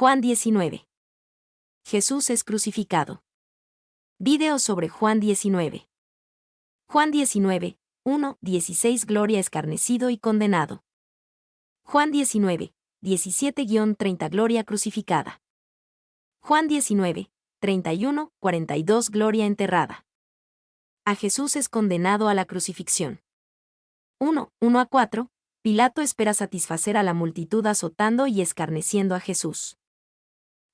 Juan 19. Jesús es crucificado. Video sobre Juan 19. Juan 19, 1, 16 Gloria escarnecido y condenado. Juan 19, 17-30 Gloria crucificada. Juan 19, 31, 42 Gloria enterrada. A Jesús es condenado a la crucifixión. 1-4, Pilato espera satisfacer a la multitud azotando y escarneciendo a Jesús.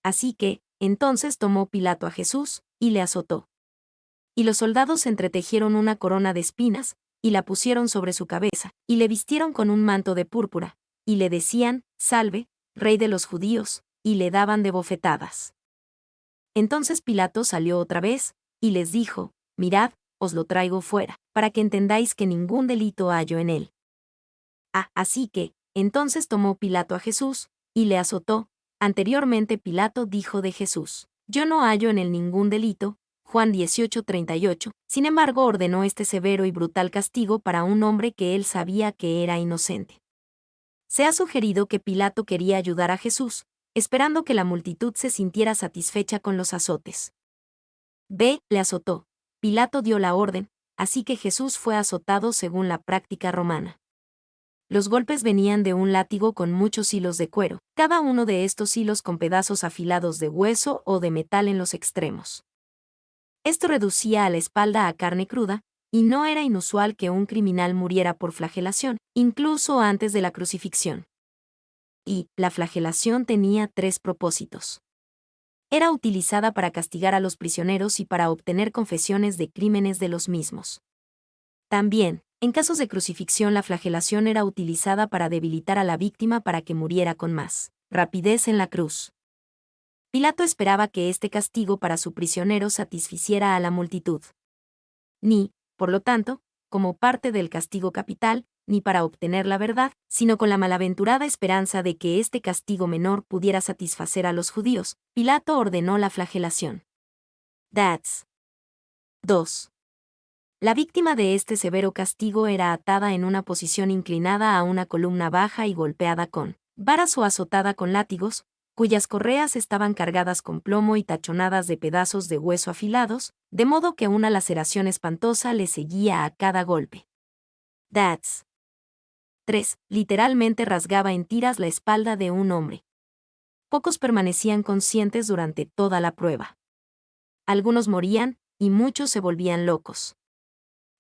Así que, entonces tomó Pilato a Jesús, y le azotó. Y los soldados entretejieron una corona de espinas, y la pusieron sobre su cabeza, y le vistieron con un manto de púrpura, y le decían, Salve, Rey de los judíos, y le daban de bofetadas. Entonces Pilato salió otra vez, y les dijo, Mirad, os lo traigo fuera, para que entendáis que ningún delito hallo en él. Así que, entonces tomó Pilato a Jesús, y le azotó. Anteriormente Pilato dijo de Jesús, Yo no hallo en él ningún delito, Juan 18:38, sin embargo ordenó este severo y brutal castigo para un hombre que él sabía que era inocente. Se ha sugerido que Pilato quería ayudar a Jesús, esperando que la multitud se sintiera satisfecha con los azotes. Le azotó. Pilato dio la orden, así que Jesús fue azotado según la práctica romana. Los golpes venían de un látigo con muchos hilos de cuero, cada uno de estos hilos con pedazos afilados de hueso o de metal en los extremos. Esto reducía a la espalda a carne cruda, y no era inusual que un criminal muriera por flagelación, incluso antes de la crucifixión. Y la flagelación tenía 3 propósitos. Era utilizada para castigar a los prisioneros y para obtener confesiones de crímenes de los mismos. También, en casos de crucifixión la flagelación era utilizada para debilitar a la víctima para que muriera con más rapidez en la cruz. Pilato esperaba que este castigo para su prisionero satisficiera a la multitud. Ni, por lo tanto, como parte del castigo capital, ni para obtener la verdad, sino con la malaventurada esperanza de que este castigo menor pudiera satisfacer a los judíos, Pilato ordenó la flagelación. 2. La víctima de este severo castigo era atada en una posición inclinada a una columna baja y golpeada con varas o azotada con látigos, cuyas correas estaban cargadas con plomo y tachonadas de pedazos de hueso afilados, de modo que una laceración espantosa le seguía a cada golpe. 3. Literalmente rasgaba en tiras la espalda de un hombre. Pocos permanecían conscientes durante toda la prueba. Algunos morían, y muchos se volvían locos.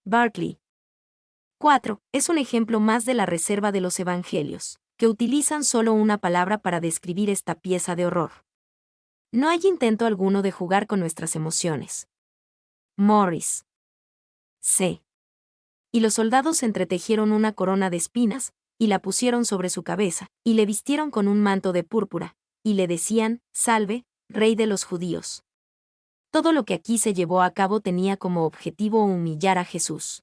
Barclay. 4. Es un ejemplo más de la reserva de los evangelios, que utilizan solo una palabra para describir esta pieza de horror. No hay intento alguno de jugar con nuestras emociones. Morris. C. Y los soldados entretejieron una corona de espinas, y la pusieron sobre su cabeza, y le vistieron con un manto de púrpura, y le decían, Salve, Rey de los judíos. Todo lo que aquí se llevó a cabo tenía como objetivo humillar a Jesús.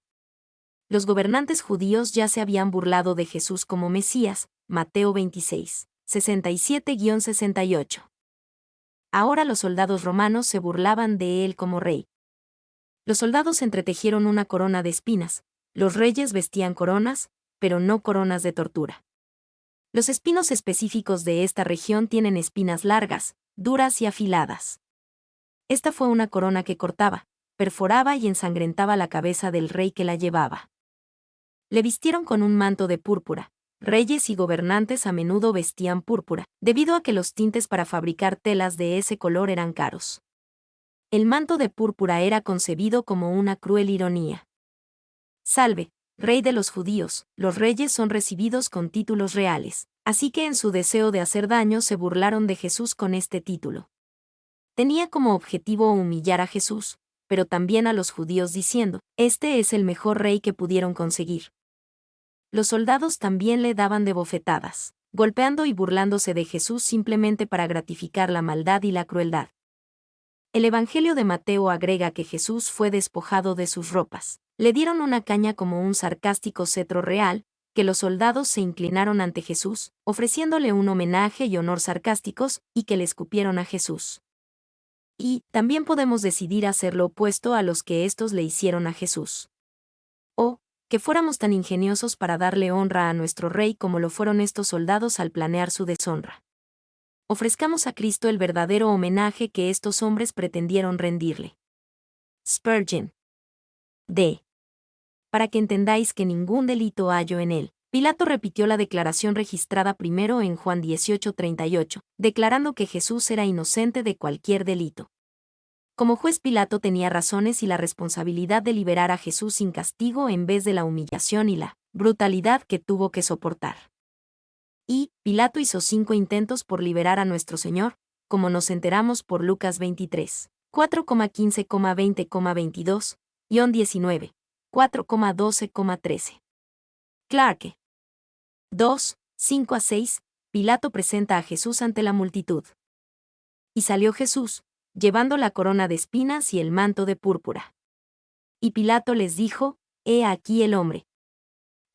Los gobernantes judíos ya se habían burlado de Jesús como Mesías, Mateo 26, 67-68. Ahora los soldados romanos se burlaban de él como rey. Los soldados entretejieron una corona de espinas, los reyes vestían coronas, pero no coronas de tortura. Los espinos específicos de esta región tienen espinas largas, duras y afiladas. Esta fue una corona que cortaba, perforaba y ensangrentaba la cabeza del rey que la llevaba. Le vistieron con un manto de púrpura. Reyes y gobernantes a menudo vestían púrpura, debido a que los tintes para fabricar telas de ese color eran caros. El manto de púrpura era concebido como una cruel ironía. Salve, Rey de los judíos, los reyes son recibidos con títulos reales, así que en su deseo de hacer daño se burlaron de Jesús con este título. Tenía como objetivo humillar a Jesús, pero también a los judíos diciendo, este es el mejor rey que pudieron conseguir. Los soldados también le daban de bofetadas, golpeando y burlándose de Jesús simplemente para gratificar la maldad y la crueldad. El Evangelio de Mateo agrega que Jesús fue despojado de sus ropas. Le dieron una caña como un sarcástico cetro real, que los soldados se inclinaron ante Jesús, ofreciéndole un homenaje y honor sarcásticos, y que le escupieron a Jesús. Y también podemos decidir hacer lo opuesto a los que éstos le hicieron a Jesús. O que fuéramos tan ingeniosos para darle honra a nuestro rey como lo fueron estos soldados al planear su deshonra. ofrezcamos a Cristo el verdadero homenaje que estos hombres pretendieron rendirle. Spurgeon. D. Para que entendáis que ningún delito hallo en él. Pilato repitió la declaración registrada primero en Juan 18:38, declarando que Jesús era inocente de cualquier delito. Como juez, Pilato tenía razones y la responsabilidad de liberar a Jesús sin castigo en vez de la humillación y la brutalidad que tuvo que soportar. Y Pilato hizo 5 intentos por liberar a nuestro Señor, como nos enteramos por Lucas 23, 4,15,20,22, John 19, 4,12,13. Clarke. 2, 5-6, Pilato presenta a Jesús ante la multitud. Y salió Jesús, llevando la corona de espinas y el manto de púrpura. Y Pilato les dijo, «He aquí el hombre».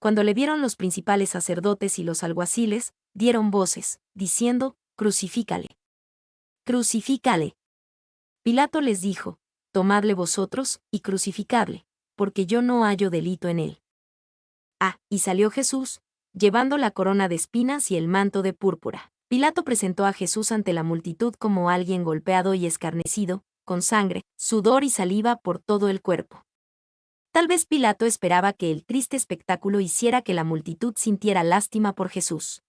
Cuando le vieron los principales sacerdotes y los alguaciles, dieron voces, diciendo, «Crucifícale. Crucifícale». Pilato les dijo, «Tomadle vosotros, y crucificadle, porque yo no hallo delito en él». Y salió Jesús, llevando la corona de espinas y el manto de púrpura. Pilato presentó a Jesús ante la multitud como alguien golpeado y escarnecido, con sangre, sudor y saliva por todo el cuerpo. Tal vez Pilato esperaba que el triste espectáculo hiciera que la multitud sintiera lástima por Jesús.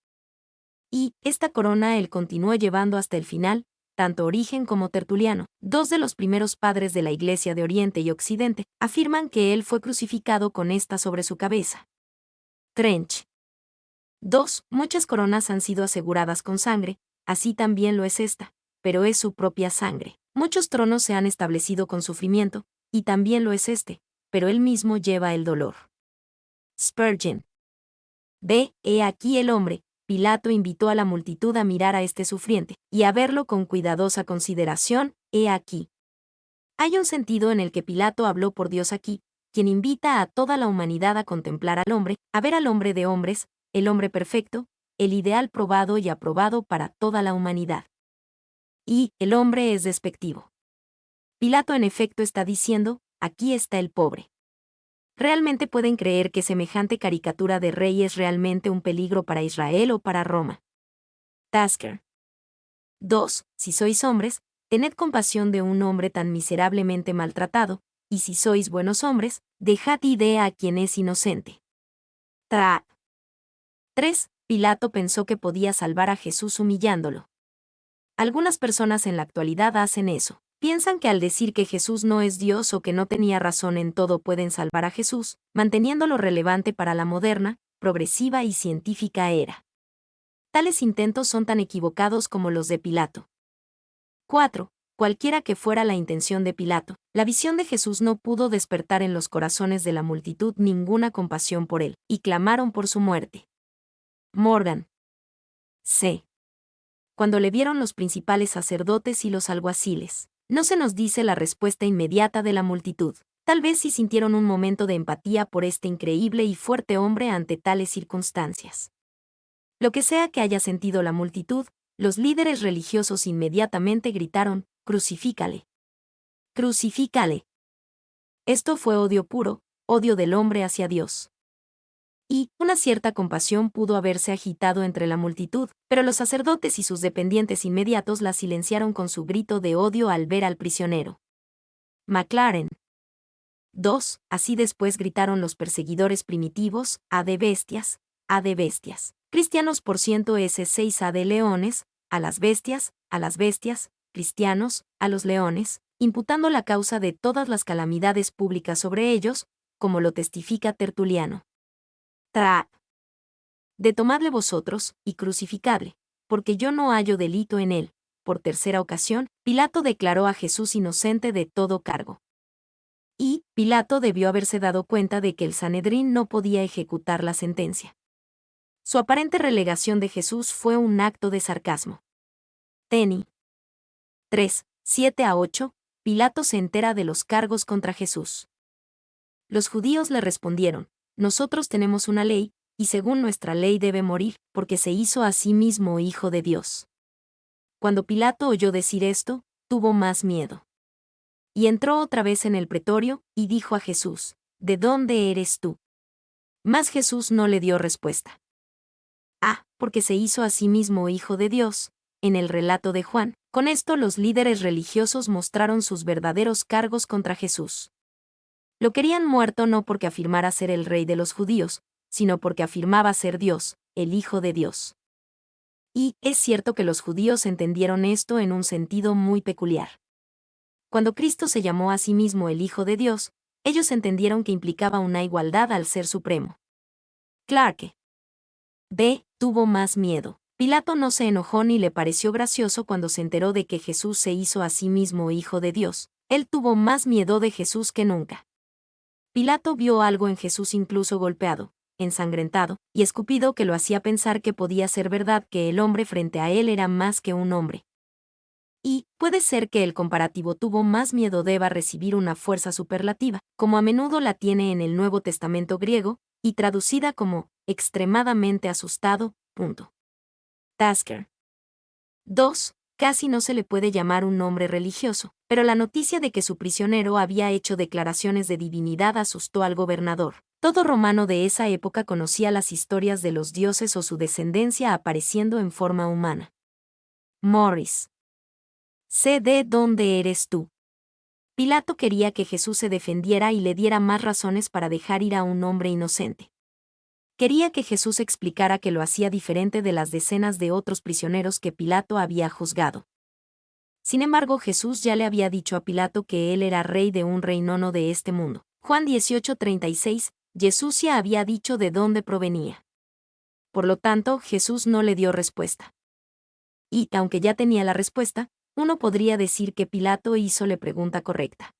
Y esta corona él continuó llevando hasta el final, tanto Origen como Tertuliano, 2 de los primeros padres de la Iglesia de Oriente y Occidente, afirman que él fue crucificado con esta sobre su cabeza. Trench. 2. Muchas coronas han sido aseguradas con sangre, así también lo es esta, pero es su propia sangre. Muchos tronos se han establecido con sufrimiento, y también lo es este, pero él mismo lleva el dolor. Spurgeon. Ve, he aquí el hombre. Pilato invitó a la multitud a mirar a este sufriente, y a verlo con cuidadosa consideración, he aquí. Hay un sentido en el que Pilato habló por Dios aquí, quien invita a toda la humanidad a contemplar al hombre, a ver al hombre de hombres, el hombre perfecto, el ideal probado y aprobado para toda la humanidad. Y el hombre es despectivo. Pilato en efecto está diciendo, aquí está el pobre. ¿Realmente pueden creer que semejante caricatura de rey es realmente un peligro para Israel o para Roma? Tasker. 2. Si sois hombres, tened compasión de un hombre tan miserablemente maltratado, y si sois buenos hombres, dejad idea a quien es inocente. 3. Pilato pensó que podía salvar a Jesús humillándolo. Algunas personas en la actualidad hacen eso. Piensan que al decir que Jesús no es Dios o que no tenía razón en todo pueden salvar a Jesús, manteniéndolo relevante para la moderna, progresiva y científica era. Tales intentos son tan equivocados como los de Pilato. 4. Cualquiera que fuera la intención de Pilato, la visión de Jesús no pudo despertar en los corazones de la multitud ninguna compasión por él, y clamaron por su muerte. Morgan. C. Cuando le vieron los principales sacerdotes y los alguaciles, no se nos dice la respuesta inmediata de la multitud. Tal vez sí sintieron un momento de empatía por este increíble y fuerte hombre ante tales circunstancias. Lo que sea que haya sentido la multitud, los líderes religiosos inmediatamente gritaron, «Crucifícale. Crucifícale». Esto fue odio puro, odio del hombre hacia Dios. Y una cierta compasión pudo haberse agitado entre la multitud, pero los sacerdotes y sus dependientes inmediatos la silenciaron con su grito de odio al ver al prisionero. McLaren. 2. Así después gritaron los perseguidores primitivos, «¡A de bestias! ¡A de bestias!». Cristianos por ciento S6 A de leones, a las bestias, cristianos, a los leones, imputando la causa de todas las calamidades públicas sobre ellos, como lo testifica Tertuliano. De tomadle vosotros, y crucificadle, porque yo no hallo delito en él. Por tercera ocasión, Pilato declaró a Jesús inocente de todo cargo. Y Pilato debió haberse dado cuenta de que el Sanedrín no podía ejecutar la sentencia. Su aparente relegación de Jesús fue un acto de sarcasmo. Teni. 3, 7-8, Pilato se entera de los cargos contra Jesús. Los judíos le respondieron, «Nosotros tenemos una ley, y según nuestra ley debe morir, porque se hizo a sí mismo hijo de Dios». Cuando Pilato oyó decir esto, tuvo más miedo. Y entró otra vez en el pretorio, y dijo a Jesús, «¿De dónde eres tú?». Mas Jesús no le dio respuesta. Porque se hizo a sí mismo hijo de Dios, en el relato de Juan. Con esto los líderes religiosos mostraron sus verdaderos cargos contra Jesús. Lo querían muerto no porque afirmara ser el rey de los judíos, sino porque afirmaba ser Dios, el Hijo de Dios. Y es cierto que los judíos entendieron esto en un sentido muy peculiar. Cuando Cristo se llamó a sí mismo el Hijo de Dios, ellos entendieron que implicaba una igualdad al ser supremo. Clarke B. tuvo más miedo. Pilato no se enojó ni le pareció gracioso cuando se enteró de que Jesús se hizo a sí mismo Hijo de Dios. Él tuvo más miedo de Jesús que nunca. Pilato vio algo en Jesús incluso golpeado, ensangrentado y escupido que lo hacía pensar que podía ser verdad que el hombre frente a él era más que un hombre. Y puede ser que el comparativo tuvo más miedo deba recibir una fuerza superlativa, como a menudo la tiene en el Nuevo Testamento griego, y traducida como extremadamente asustado. Tasker. 2. Casi no se le puede llamar un hombre religioso, pero la noticia de que su prisionero había hecho declaraciones de divinidad asustó al gobernador. Todo romano de esa época conocía las historias de los dioses o su descendencia apareciendo en forma humana. Morris. Sé de dónde eres tú. Pilato quería que Jesús se defendiera y le diera más razones para dejar ir a un hombre inocente. Quería que Jesús explicara que lo hacía diferente de las decenas de otros prisioneros que Pilato había juzgado. Sin embargo, Jesús ya le había dicho a Pilato que él era rey de un reino no de este mundo. Juan 18:36, Jesús ya había dicho de dónde provenía. Por lo tanto, Jesús no le dio respuesta. Y, aunque ya tenía la respuesta, uno podría decir que Pilato hizo la pregunta correcta.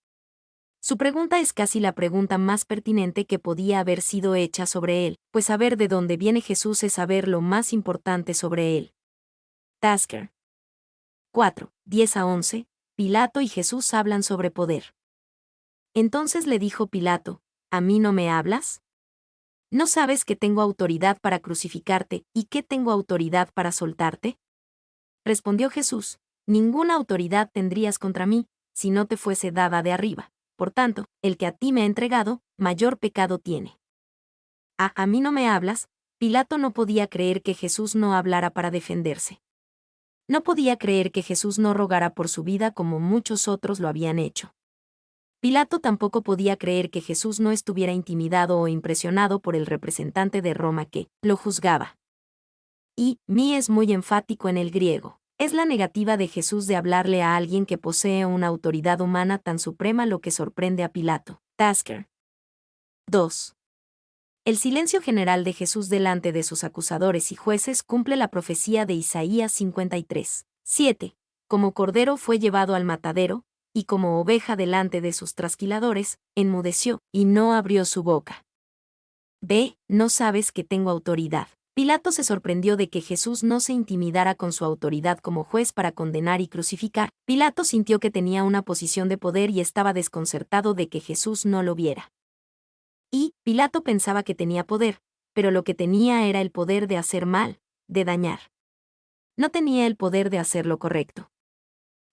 Su pregunta es casi la pregunta más pertinente que podía haber sido hecha sobre él, pues saber de dónde viene Jesús es saber lo más importante sobre él. Tasker. 4, 10-11, Pilato y Jesús hablan sobre poder. Entonces le dijo Pilato, ¿a mí no me hablas? ¿No sabes que tengo autoridad para crucificarte y que tengo autoridad para soltarte? Respondió Jesús, ninguna autoridad tendrías contra mí, si no te fuese dada de arriba. Por tanto, el que a ti me ha entregado, mayor pecado tiene. ¿A mí no me hablas? Pilato no podía creer que Jesús no hablara para defenderse. No podía creer que Jesús no rogara por su vida como muchos otros lo habían hecho. Pilato tampoco podía creer que Jesús no estuviera intimidado o impresionado por el representante de Roma que lo juzgaba. Y mi es muy enfático en el griego. Es la negativa de Jesús de hablarle a alguien que posee una autoridad humana tan suprema lo que sorprende a Pilato. Tasker. 2. El silencio general de Jesús delante de sus acusadores y jueces cumple la profecía de Isaías 53. 7. Como cordero fue llevado al matadero, y como oveja delante de sus trasquiladores, enmudeció, y no abrió su boca. B. No sabes que tengo autoridad. Pilato se sorprendió de que Jesús no se intimidara con su autoridad como juez para condenar y crucificar. Pilato sintió que tenía una posición de poder y estaba desconcertado de que Jesús no lo viera. Y Pilato pensaba que tenía poder, pero lo que tenía era el poder de hacer mal, de dañar. No tenía el poder de hacer lo correcto.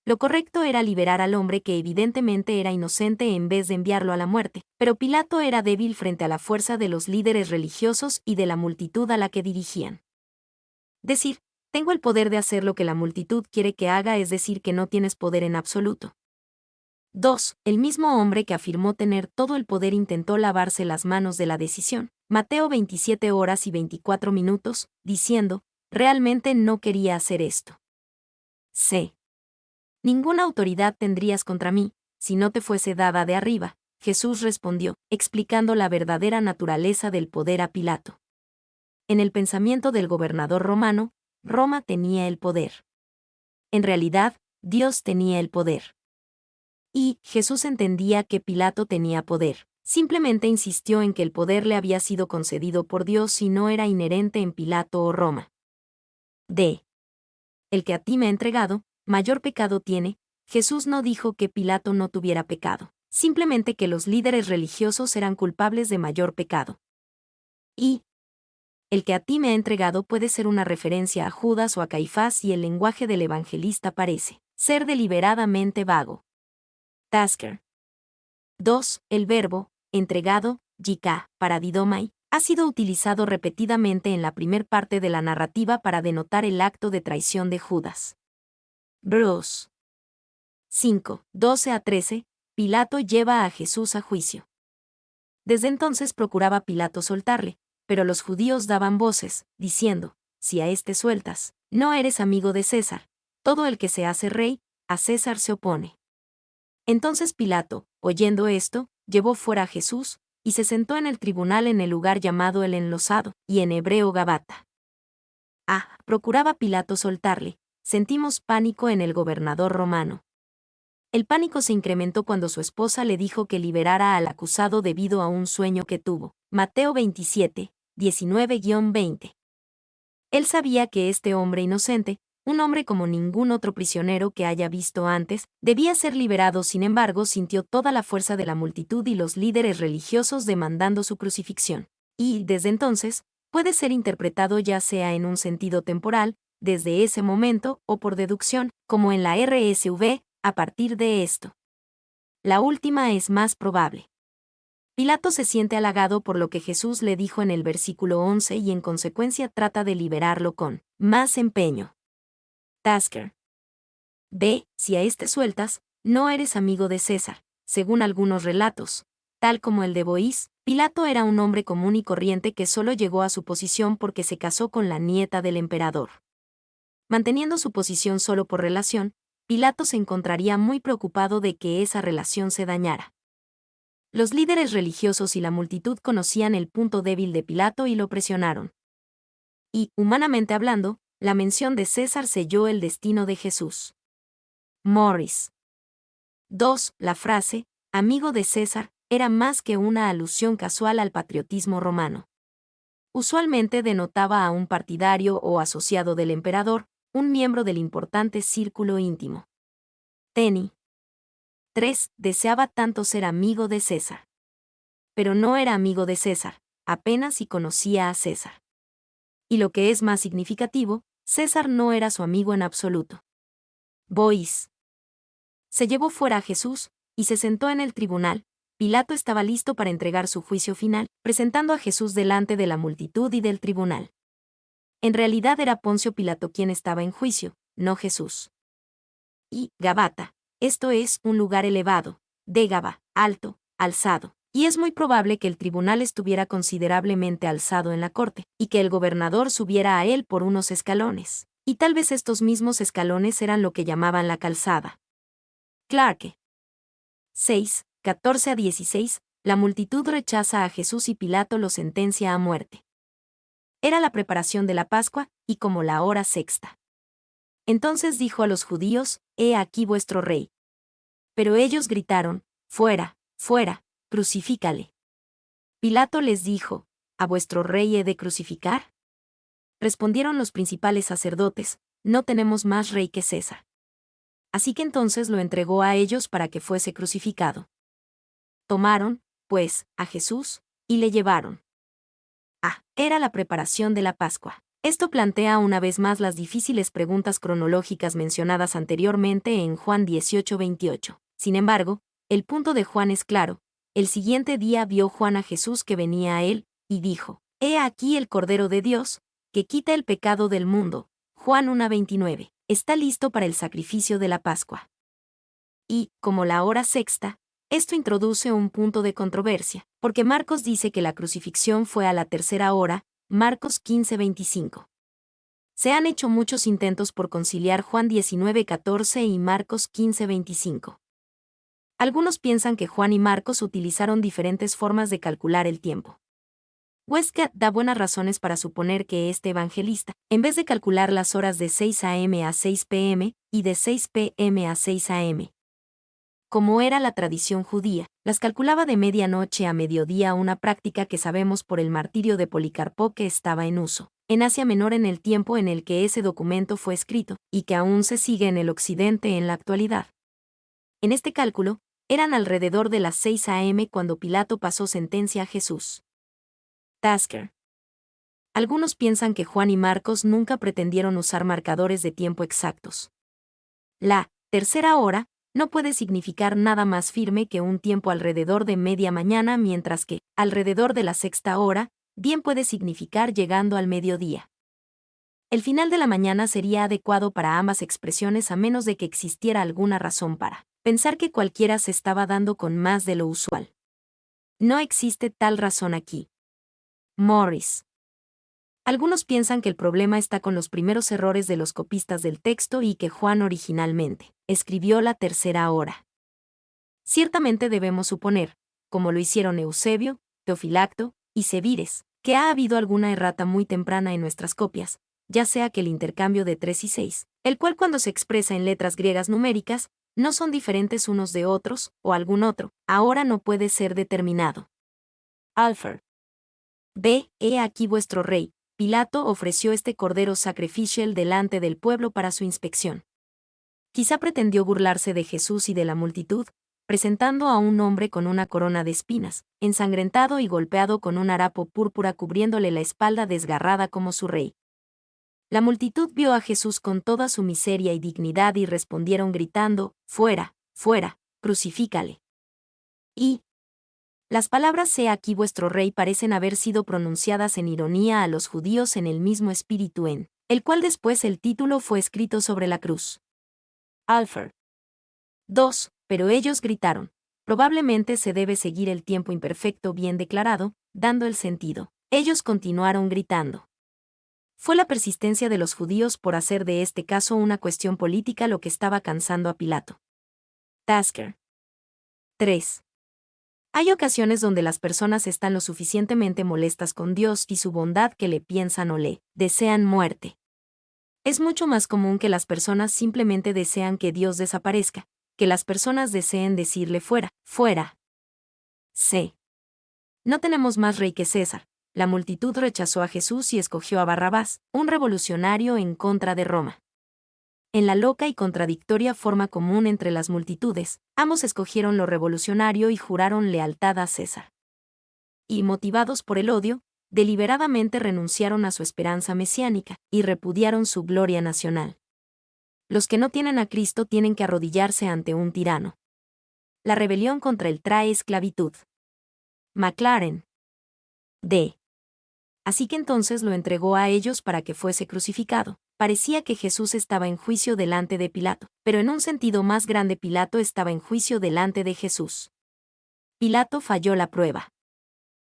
Lo correcto era liberar al hombre que evidentemente era inocente en vez de enviarlo a la muerte, pero Pilato era débil frente a la fuerza de los líderes religiosos y de la multitud a la que dirigían. Decir, tengo el poder de hacer lo que la multitud quiere que haga es decir que no tienes poder en absoluto. 2. El mismo hombre que afirmó tener todo el poder intentó lavarse las manos de la decisión, Mateo 27:24, diciendo, realmente no quería hacer esto. C. Ninguna autoridad tendrías contra mí, si no te fuese dada de arriba, Jesús respondió, explicando la verdadera naturaleza del poder a Pilato. En el pensamiento del gobernador romano, Roma tenía el poder. En realidad, Dios tenía el poder. Y Jesús entendía que Pilato tenía poder. Simplemente insistió en que el poder le había sido concedido por Dios y no era inherente en Pilato o Roma. D. El que a ti me ha entregado, mayor pecado tiene. Jesús no dijo que Pilato no tuviera pecado, simplemente que los líderes religiosos eran culpables de mayor pecado. Y el que a ti me ha entregado puede ser una referencia a Judas o a Caifás y el lenguaje del evangelista parece ser deliberadamente vago. Tasker. 2. El verbo, entregado, yika, paradidomai, ha sido utilizado repetidamente en la primer parte de la narrativa para denotar el acto de traición de Judas. Bros. 5, 12 a 13, Pilato lleva a Jesús a juicio. Desde entonces procuraba Pilato soltarle, pero los judíos daban voces, diciendo, si a este sueltas, no eres amigo de César. Todo el que se hace rey, a César se opone. Entonces Pilato, oyendo esto, llevó fuera a Jesús, y se sentó en el tribunal en el lugar llamado el Enlosado, y en hebreo Gabata. Procuraba Pilato soltarle, sentimos pánico en el gobernador romano. El pánico se incrementó cuando su esposa le dijo que liberara al acusado debido a un sueño que tuvo. Mateo 27, 19-20. Él sabía que este hombre inocente, un hombre como ningún otro prisionero que haya visto antes, debía ser liberado. Sin embargo, sintió toda la fuerza de la multitud y los líderes religiosos demandando su crucifixión. Y, desde entonces, puede ser interpretado ya sea en un sentido temporal, desde ese momento, o por deducción, como en la RSV, a partir de esto. La última es más probable. Pilato se siente halagado por lo que Jesús le dijo en el versículo 11 y en consecuencia trata de liberarlo con más empeño. Tasker. B. Si a este sueltas, no eres amigo de César. Según algunos relatos, tal como el de Boís, Pilato era un hombre común y corriente que solo llegó a su posición porque se casó con la nieta del emperador. Manteniendo su posición solo por relación, Pilato se encontraría muy preocupado de que esa relación se dañara. Los líderes religiosos y la multitud conocían el punto débil de Pilato y lo presionaron. Y, humanamente hablando, la mención de César selló el destino de Jesús. Morris. 2. La frase, amigo de César, era más que una alusión casual al patriotismo romano. Usualmente denotaba a un partidario o asociado del emperador, un miembro del importante círculo íntimo. Tenny. 3. Deseaba tanto ser amigo de César. Pero no era amigo de César, apenas si conocía a César. Y lo que es más significativo, César no era su amigo en absoluto. Boís. Se llevó fuera a Jesús, y se sentó en el tribunal. Pilato estaba listo para entregar su juicio final, presentando a Jesús delante de la multitud y del tribunal. En realidad era Poncio Pilato quien estaba en juicio, no Jesús. Y Gabata, esto es, un lugar elevado, de Gaba, alto, alzado, y es muy probable que el tribunal estuviera considerablemente alzado en la corte, y que el gobernador subiera a él por unos escalones, y tal vez estos mismos escalones eran lo que llamaban la calzada. Clarke. 6, 14-16, la multitud rechaza a Jesús y Pilato lo sentencia a muerte. Era la preparación de la Pascua, y como la hora sexta. Entonces dijo a los judíos, «He aquí vuestro rey». Pero ellos gritaron, «Fuera, fuera, crucifícale». Pilato les dijo, «¿A vuestro rey he de crucificar?». Respondieron los principales sacerdotes, «No tenemos más rey que César». Así que entonces lo entregó a ellos para que fuese crucificado. Tomaron, pues, a Jesús, y le llevaron. Era la preparación de la Pascua. Esto plantea una vez más las difíciles preguntas cronológicas mencionadas anteriormente en Juan 18:28. Sin embargo, el punto de Juan es claro. El siguiente día vio Juan a Jesús que venía a él, y dijo, «He aquí el Cordero de Dios, que quita el pecado del mundo». Juan 1:29. Está listo para el sacrificio de la Pascua. Y, como la hora sexta, esto introduce un punto de controversia, porque Marcos dice que la crucifixión fue a la tercera hora, Marcos 15:25. Se han hecho muchos intentos por conciliar Juan 19:14 y Marcos 15:25. Algunos piensan que Juan y Marcos utilizaron diferentes formas de calcular el tiempo. Westcott da buenas razones para suponer que este evangelista, en vez de calcular las horas de 6 a.m. a 6 p.m., y de 6 p.m. a 6 a.m., como era la tradición judía, las calculaba de medianoche a mediodía, una práctica que sabemos por el martirio de Policarpo que estaba en uso en Asia Menor en el tiempo en el que ese documento fue escrito, y que aún se sigue en el occidente en la actualidad. En este cálculo, eran alrededor de las 6 a.m. cuando Pilato pasó sentencia a Jesús. Tasker. Algunos piensan que Juan y Marcos nunca pretendieron usar marcadores de tiempo exactos. La tercera hora no puede significar nada más firme que un tiempo alrededor de media mañana, mientras que, alrededor de la sexta hora, bien puede significar llegando al mediodía. El final de la mañana sería adecuado para ambas expresiones a menos de que existiera alguna razón para pensar que cualquiera se estaba dando con más de lo usual. No existe tal razón aquí. Morris. Algunos piensan que el problema está con los primeros errores de los copistas del texto y que Juan originalmente escribió la tercera hora. Ciertamente debemos suponer, como lo hicieron Eusebio, Teofilacto y Cebires, que ha habido alguna errata muy temprana en nuestras copias, ya sea que el intercambio de 3 y 6, el cual cuando se expresa en letras griegas numéricas, no son diferentes unos de otros, o algún otro, ahora no puede ser determinado. Alfred. B. He aquí vuestro rey. Pilato ofreció este cordero sacrificial delante del pueblo para su inspección. Quizá pretendió burlarse de Jesús y de la multitud, presentando a un hombre con una corona de espinas, ensangrentado y golpeado con un harapo púrpura cubriéndole la espalda desgarrada como su rey. La multitud vio a Jesús con toda su miseria y dignidad y respondieron gritando, «Fuera, fuera, crucifícale». Y las palabras «He aquí vuestro rey» parecen haber sido pronunciadas en ironía a los judíos en el mismo espíritu en el cual después el título fue escrito sobre la cruz. Alfred. 2. Pero ellos gritaron. Probablemente se debe seguir el tiempo imperfecto bien declarado, dando el sentido. Ellos continuaron gritando. Fue la persistencia de los judíos por hacer de este caso una cuestión política lo que estaba cansando a Pilato. Tasker. 3. Hay ocasiones donde las personas están lo suficientemente molestas con Dios y su bondad que le piensan o le desean muerte. Es mucho más común que las personas simplemente desean que Dios desaparezca, que las personas deseen decirle fuera, fuera. C. No tenemos más rey que César. La multitud rechazó a Jesús y escogió a Barrabás, un revolucionario en contra de Roma. En la loca y contradictoria forma común entre las multitudes, ambos escogieron lo revolucionario y juraron lealtad a César. Y, motivados por el odio, deliberadamente renunciaron a su esperanza mesiánica y repudiaron su gloria nacional. Los que no tienen a Cristo tienen que arrodillarse ante un tirano. La rebelión contra él trae esclavitud. Maclaren. D. Así que entonces lo entregó a ellos para que fuese crucificado. Parecía que Jesús estaba en juicio delante de Pilato, pero en un sentido más grande Pilato estaba en juicio delante de Jesús. Pilato falló la prueba.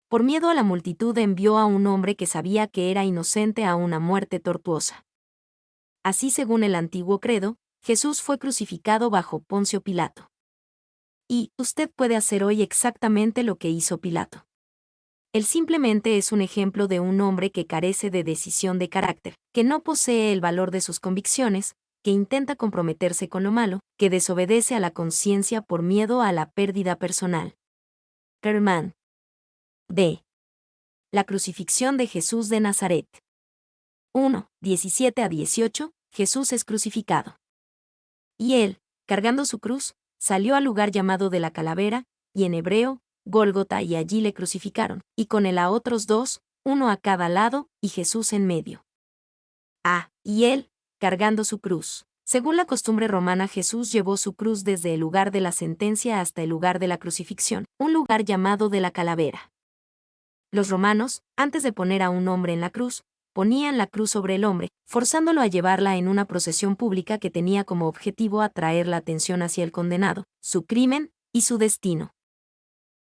Por miedo a la multitud envió a un hombre que sabía que era inocente a una muerte tortuosa. Así según el antiguo credo, Jesús fue crucificado bajo Poncio Pilato. Y usted puede hacer hoy exactamente lo que hizo Pilato. Él simplemente es un ejemplo de un hombre que carece de decisión de carácter, que no posee el valor de sus convicciones, que intenta comprometerse con lo malo, que desobedece a la conciencia por miedo a la pérdida personal. Kerman. D. La crucifixión de Jesús de Nazaret. 1. 17 a 18. Jesús es crucificado. Y él, cargando su cruz, salió al lugar llamado de la calavera, y en hebreo, Gólgota, y allí le crucificaron, y con él a otros dos, uno a cada lado, y Jesús en medio. Y él, cargando su cruz. Según la costumbre romana, Jesús llevó su cruz desde el lugar de la sentencia hasta el lugar de la crucifixión, un lugar llamado de la calavera. Los romanos, antes de poner a un hombre en la cruz, ponían la cruz sobre el hombre, forzándolo a llevarla en una procesión pública que tenía como objetivo atraer la atención hacia el condenado, su crimen y su destino.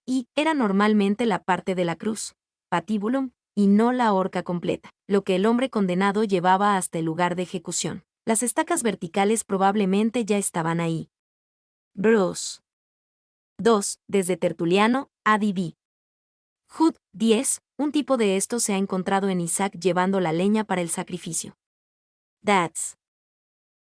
Y era normalmente la parte de la cruz, patibulum, y no la horca completa, lo que el hombre condenado llevaba hasta el lugar de ejecución. Las estacas verticales probablemente ya estaban ahí. Bruce. 2. Desde Tertuliano, A.D.B. Jud. 10. Un tipo de esto se ha encontrado en Isaac llevando la leña para el sacrificio. That's.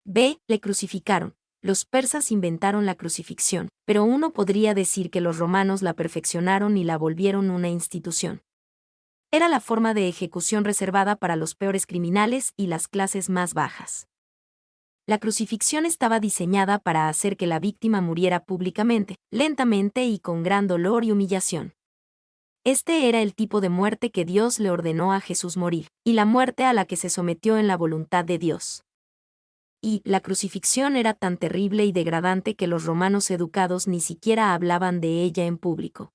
B. Le crucificaron. Los persas inventaron la crucifixión, pero uno podría decir que los romanos la perfeccionaron y la volvieron una institución. Era la forma de ejecución reservada para los peores criminales y las clases más bajas. La crucifixión estaba diseñada para hacer que la víctima muriera públicamente, lentamente y con gran dolor y humillación. Este era el tipo de muerte que Dios le ordenó a Jesús morir, y la muerte a la que se sometió en la voluntad de Dios. Y la crucifixión era tan terrible y degradante que los romanos educados ni siquiera hablaban de ella en público.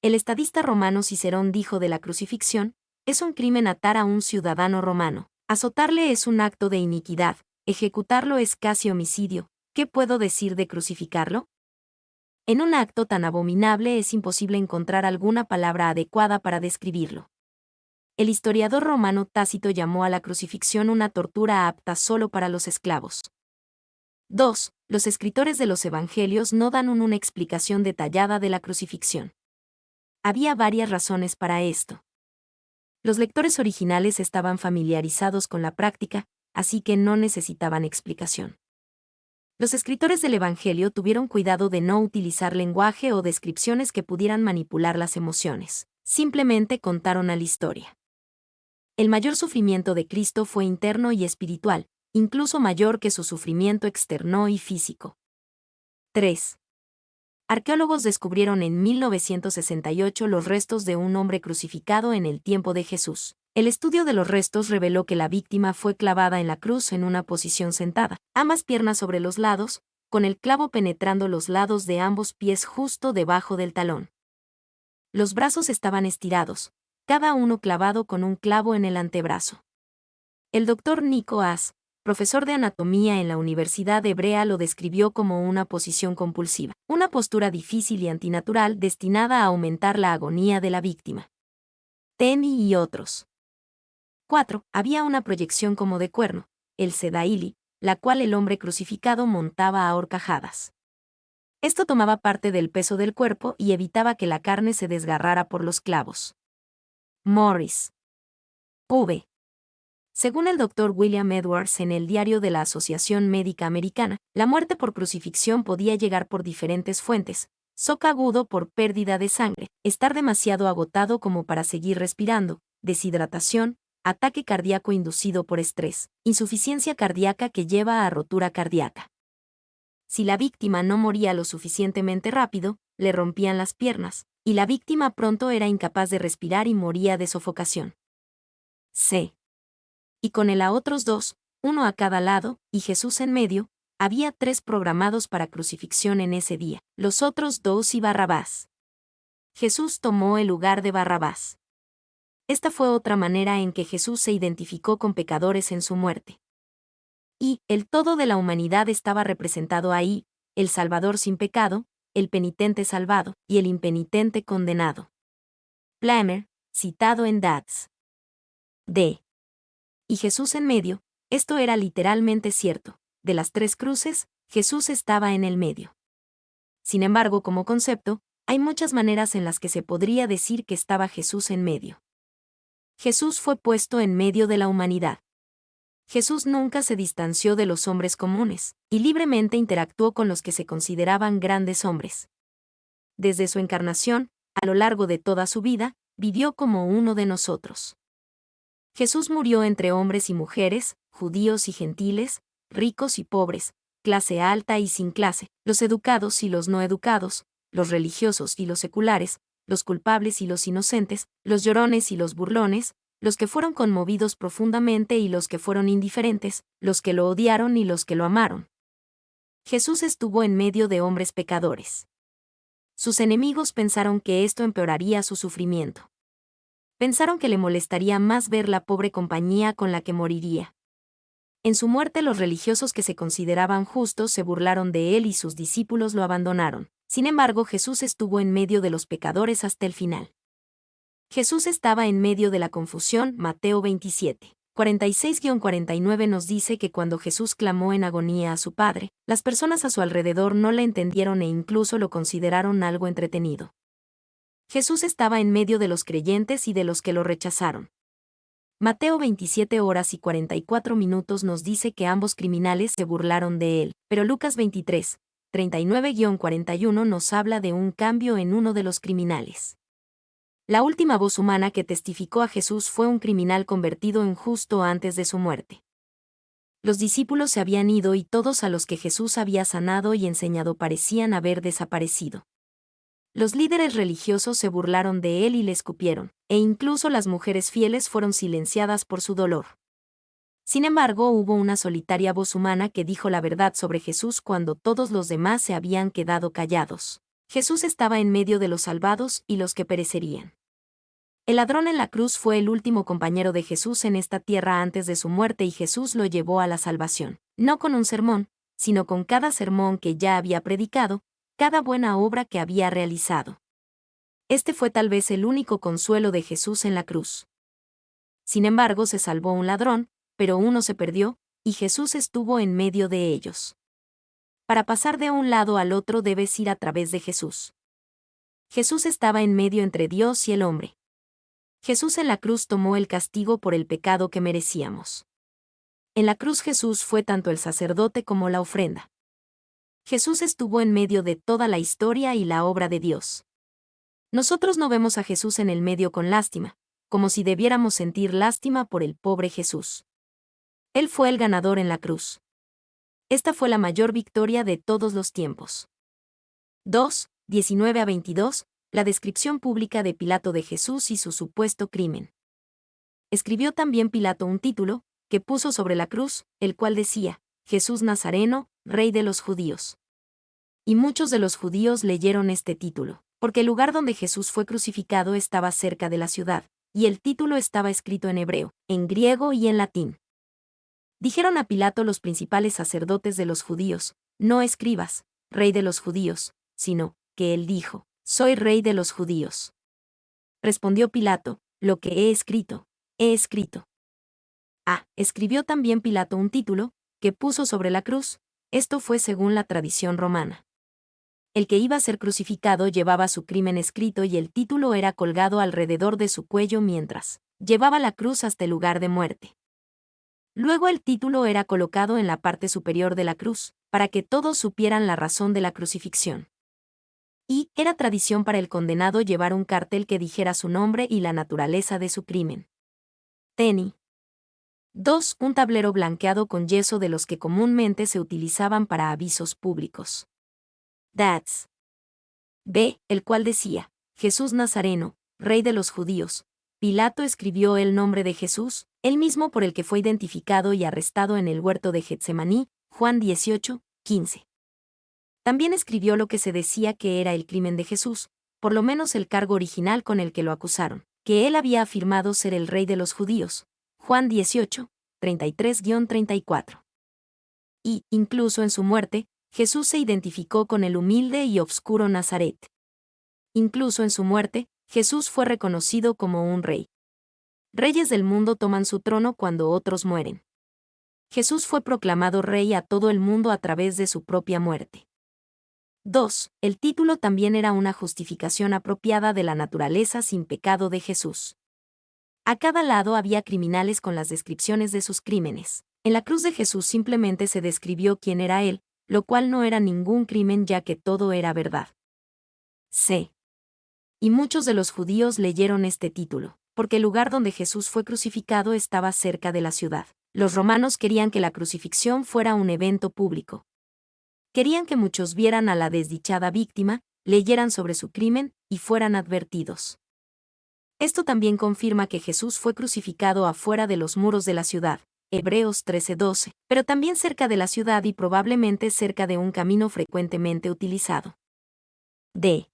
El estadista romano Cicerón dijo de la crucifixión: es un crimen atar a un ciudadano romano. Azotarle es un acto de iniquidad, ejecutarlo es casi homicidio. ¿Qué puedo decir de crucificarlo? En un acto tan abominable es imposible encontrar alguna palabra adecuada para describirlo. El historiador romano Tácito llamó a la crucifixión una tortura apta solo para los esclavos. 2. Los escritores de los evangelios no dan una explicación detallada de la crucifixión. Había varias razones para esto. Los lectores originales estaban familiarizados con la práctica, así que no necesitaban explicación. Los escritores del Evangelio tuvieron cuidado de no utilizar lenguaje o descripciones que pudieran manipular las emociones. Simplemente contaron la historia. El mayor sufrimiento de Cristo fue interno y espiritual, incluso mayor que su sufrimiento externo y físico. 3. Arqueólogos descubrieron en 1968 los restos de un hombre crucificado en el tiempo de Jesús. El estudio de los restos reveló que la víctima fue clavada en la cruz en una posición sentada, ambas piernas sobre los lados, con el clavo penetrando los lados de ambos pies justo debajo del talón. Los brazos estaban estirados, cada uno clavado con un clavo en el antebrazo. El doctor Nico As, profesor de anatomía en la Universidad Hebrea, lo describió como una posición compulsiva, una postura difícil y antinatural destinada a aumentar la agonía de la víctima. Teni y otros. 4. Había una proyección como de cuerno, el sedaili, la cual el hombre crucificado montaba a horcajadas. Esto tomaba parte del peso del cuerpo y evitaba que la carne se desgarrara por los clavos. Morris. V. Según el Dr. William Edwards en el Diario de la Asociación Médica Americana, la muerte por crucifixión podía llegar por diferentes fuentes: shock agudo por pérdida de sangre, estar demasiado agotado como para seguir respirando, deshidratación, ataque cardíaco inducido por estrés, insuficiencia cardíaca que lleva a rotura cardíaca. Si la víctima no moría lo suficientemente rápido, le rompían las piernas, y la víctima pronto era incapaz de respirar y moría de sofocación. C. Y con él a otros dos, uno a cada lado, y Jesús en medio, había 3 programados para crucifixión en ese día, los otros 2 y Barrabás. Jesús tomó el lugar de Barrabás. Esta fue otra manera en que Jesús se identificó con pecadores en su muerte. Y el todo de la humanidad estaba representado ahí: el Salvador sin pecado, el penitente salvado, y el impenitente condenado. Plummer, citado en Dats. D. Y Jesús en medio. Esto era literalmente cierto: de las 3 cruces, Jesús estaba en el medio. Sin embargo, como concepto, hay muchas maneras en las que se podría decir que estaba Jesús en medio. Jesús fue puesto en medio de la humanidad. Jesús nunca se distanció de los hombres comunes, y libremente interactuó con los que se consideraban grandes hombres. Desde su encarnación, a lo largo de toda su vida, vivió como uno de nosotros. Jesús murió entre hombres y mujeres, judíos y gentiles, ricos y pobres, clase alta y sin clase, los educados y los no educados, los religiosos y los seculares, los culpables y los inocentes, los llorones y los burlones, los que fueron conmovidos profundamente y los que fueron indiferentes, los que lo odiaron y los que lo amaron. Jesús estuvo en medio de hombres pecadores. Sus enemigos pensaron que esto empeoraría su sufrimiento. Pensaron que le molestaría más ver la pobre compañía con la que moriría. En su muerte los religiosos que se consideraban justos se burlaron de él y sus discípulos lo abandonaron. Sin embargo, Jesús estuvo en medio de los pecadores hasta el final. Jesús estaba en medio de la confusión. Mateo 27. 46-49 nos dice que cuando Jesús clamó en agonía a su Padre, las personas a su alrededor no le entendieron e incluso lo consideraron algo entretenido. Jesús estaba en medio de los creyentes y de los que lo rechazaron. Mateo 27:44 nos dice que ambos criminales se burlaron de él, pero Lucas 23:39-41 nos habla de un cambio en uno de los criminales. La última voz humana que testificó a Jesús fue un criminal convertido en justo antes de su muerte. Los discípulos se habían ido y todos a los que Jesús había sanado y enseñado parecían haber desaparecido. Los líderes religiosos se burlaron de él y le escupieron, e incluso las mujeres fieles fueron silenciadas por su dolor. Sin embargo, hubo una solitaria voz humana que dijo la verdad sobre Jesús cuando todos los demás se habían quedado callados. Jesús estaba en medio de los salvados y los que perecerían. El ladrón en la cruz fue el último compañero de Jesús en esta tierra antes de su muerte y Jesús lo llevó a la salvación, no con un sermón, sino con cada sermón que ya había predicado, cada buena obra que había realizado. Este fue tal vez el único consuelo de Jesús en la cruz. Sin embargo, se salvó un ladrón, pero uno se perdió, y Jesús estuvo en medio de ellos. Para pasar de un lado al otro debes ir a través de Jesús. Jesús estaba en medio entre Dios y el hombre. Jesús en la cruz tomó el castigo por el pecado que merecíamos. En la cruz Jesús fue tanto el sacerdote como la ofrenda. Jesús estuvo en medio de toda la historia y la obra de Dios. Nosotros no vemos a Jesús en el medio con lástima, como si debiéramos sentir lástima por el pobre Jesús. Él fue el ganador en la cruz. Esta fue la mayor victoria de todos los tiempos. 2, 19 a 22, la descripción pública de Pilato de Jesús y su supuesto crimen. Escribió también Pilato un título, que puso sobre la cruz, el cual decía, Jesús Nazareno, Rey de los Judíos. Y muchos de los judíos leyeron este título, porque el lugar donde Jesús fue crucificado estaba cerca de la ciudad, y el título estaba escrito en hebreo, en griego y en latín. Dijeron a Pilato los principales sacerdotes de los judíos, no escribas, Rey de los Judíos, sino, que él dijo, soy Rey de los Judíos. Respondió Pilato, lo que he escrito, he escrito. Escribió también Pilato un título, que puso sobre la cruz, esto fue según la tradición romana. El que iba a ser crucificado llevaba su crimen escrito y el título era colgado alrededor de su cuello mientras llevaba la cruz hasta el lugar de muerte. Luego el título era colocado en la parte superior de la cruz, para que todos supieran la razón de la crucifixión. Y era tradición para el condenado llevar un cartel que dijera su nombre y la naturaleza de su crimen. Teni. 2. Un tablero blanqueado con yeso de los que comúnmente se utilizaban para avisos públicos. That's. B. El cual decía, Jesús Nazareno, Rey de los Judíos. Pilato escribió el nombre de Jesús, el mismo por el que fue identificado y arrestado en el huerto de Getsemaní, Juan 18, 15. También escribió lo que se decía que era el crimen de Jesús, por lo menos el cargo original con el que lo acusaron, que él había afirmado ser el Rey de los Judíos, Juan 18, 33-34. Y, incluso en su muerte, Jesús se identificó con el humilde y obscuro Nazaret. Incluso en su muerte, Jesús fue reconocido como un rey. Reyes del mundo toman su trono cuando otros mueren. Jesús fue proclamado rey a todo el mundo a través de su propia muerte. 2. El título también era una justificación apropiada de la naturaleza sin pecado de Jesús. A cada lado había criminales con las descripciones de sus crímenes. En la cruz de Jesús simplemente se describió quién era él, lo cual no era ningún crimen ya que todo era verdad. C. Y muchos de los judíos leyeron este título, porque el lugar donde Jesús fue crucificado estaba cerca de la ciudad. Los romanos querían que la crucifixión fuera un evento público. Querían que muchos vieran a la desdichada víctima, leyeran sobre su crimen y fueran advertidos. Esto también confirma que Jesús fue crucificado afuera de los muros de la ciudad, Hebreos 13:12, pero también cerca de la ciudad y probablemente cerca de un camino frecuentemente utilizado. D.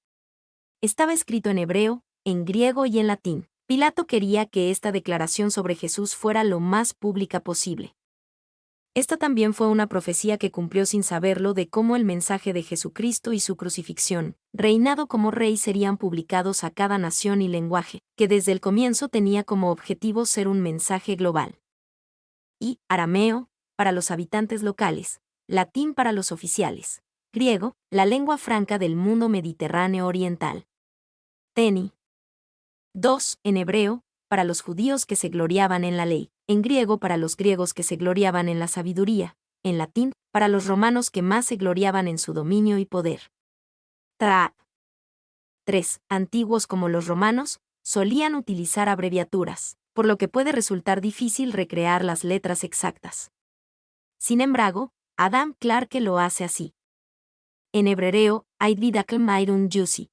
Estaba escrito en hebreo, en griego y en latín. Pilato quería que esta declaración sobre Jesús fuera lo más pública posible. Esta también fue una profecía que cumplió sin saberlo de cómo el mensaje de Jesucristo y su crucifixión, reinado como rey, serían publicados a cada nación y lenguaje, que desde el comienzo tenía como objetivo ser un mensaje global. Y arameo, para los habitantes locales, latín para los oficiales, griego, la lengua franca del mundo mediterráneo oriental. Teni. 2. En hebreo, para los judíos que se gloriaban en la ley, en griego para los griegos que se gloriaban en la sabiduría, en latín, para los romanos que más se gloriaban en su dominio y poder. 3. Antiguos como los romanos, solían utilizar abreviaturas, por lo que puede resultar difícil recrear las letras exactas. Sin embargo, Adam Clarke lo hace así. En hebreo, Aidvidakl Yusi.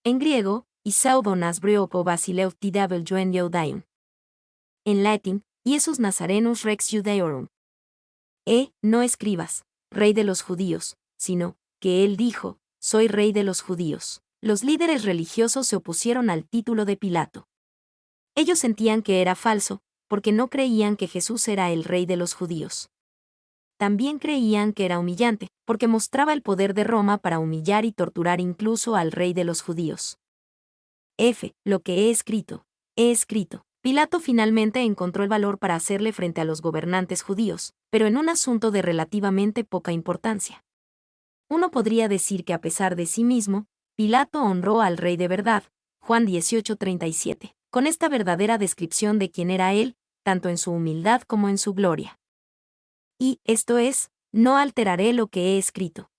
En griego, Isaudonas Breopo Basileuf Tidabel Joen Yeudaium. En latín, Iesus Nazarenus Rex Judaeorum. No escribas, Rey de los Judíos, sino, que él dijo, soy rey de los judíos. Los líderes religiosos se opusieron al título de Pilato. Ellos sentían que era falso, porque no creían que Jesús era el rey de los judíos. También creían que era humillante, porque mostraba el poder de Roma para humillar y torturar incluso al rey de los judíos. Lo que he escrito, he escrito. Pilato finalmente encontró el valor para hacerle frente a los gobernantes judíos, pero en un asunto de relativamente poca importancia. Uno podría decir que a pesar de sí mismo, Pilato honró al rey de verdad, Juan 18:37, con esta verdadera descripción de quién era él, tanto en su humildad como en su gloria. Y, esto es, no alteraré lo que he escrito.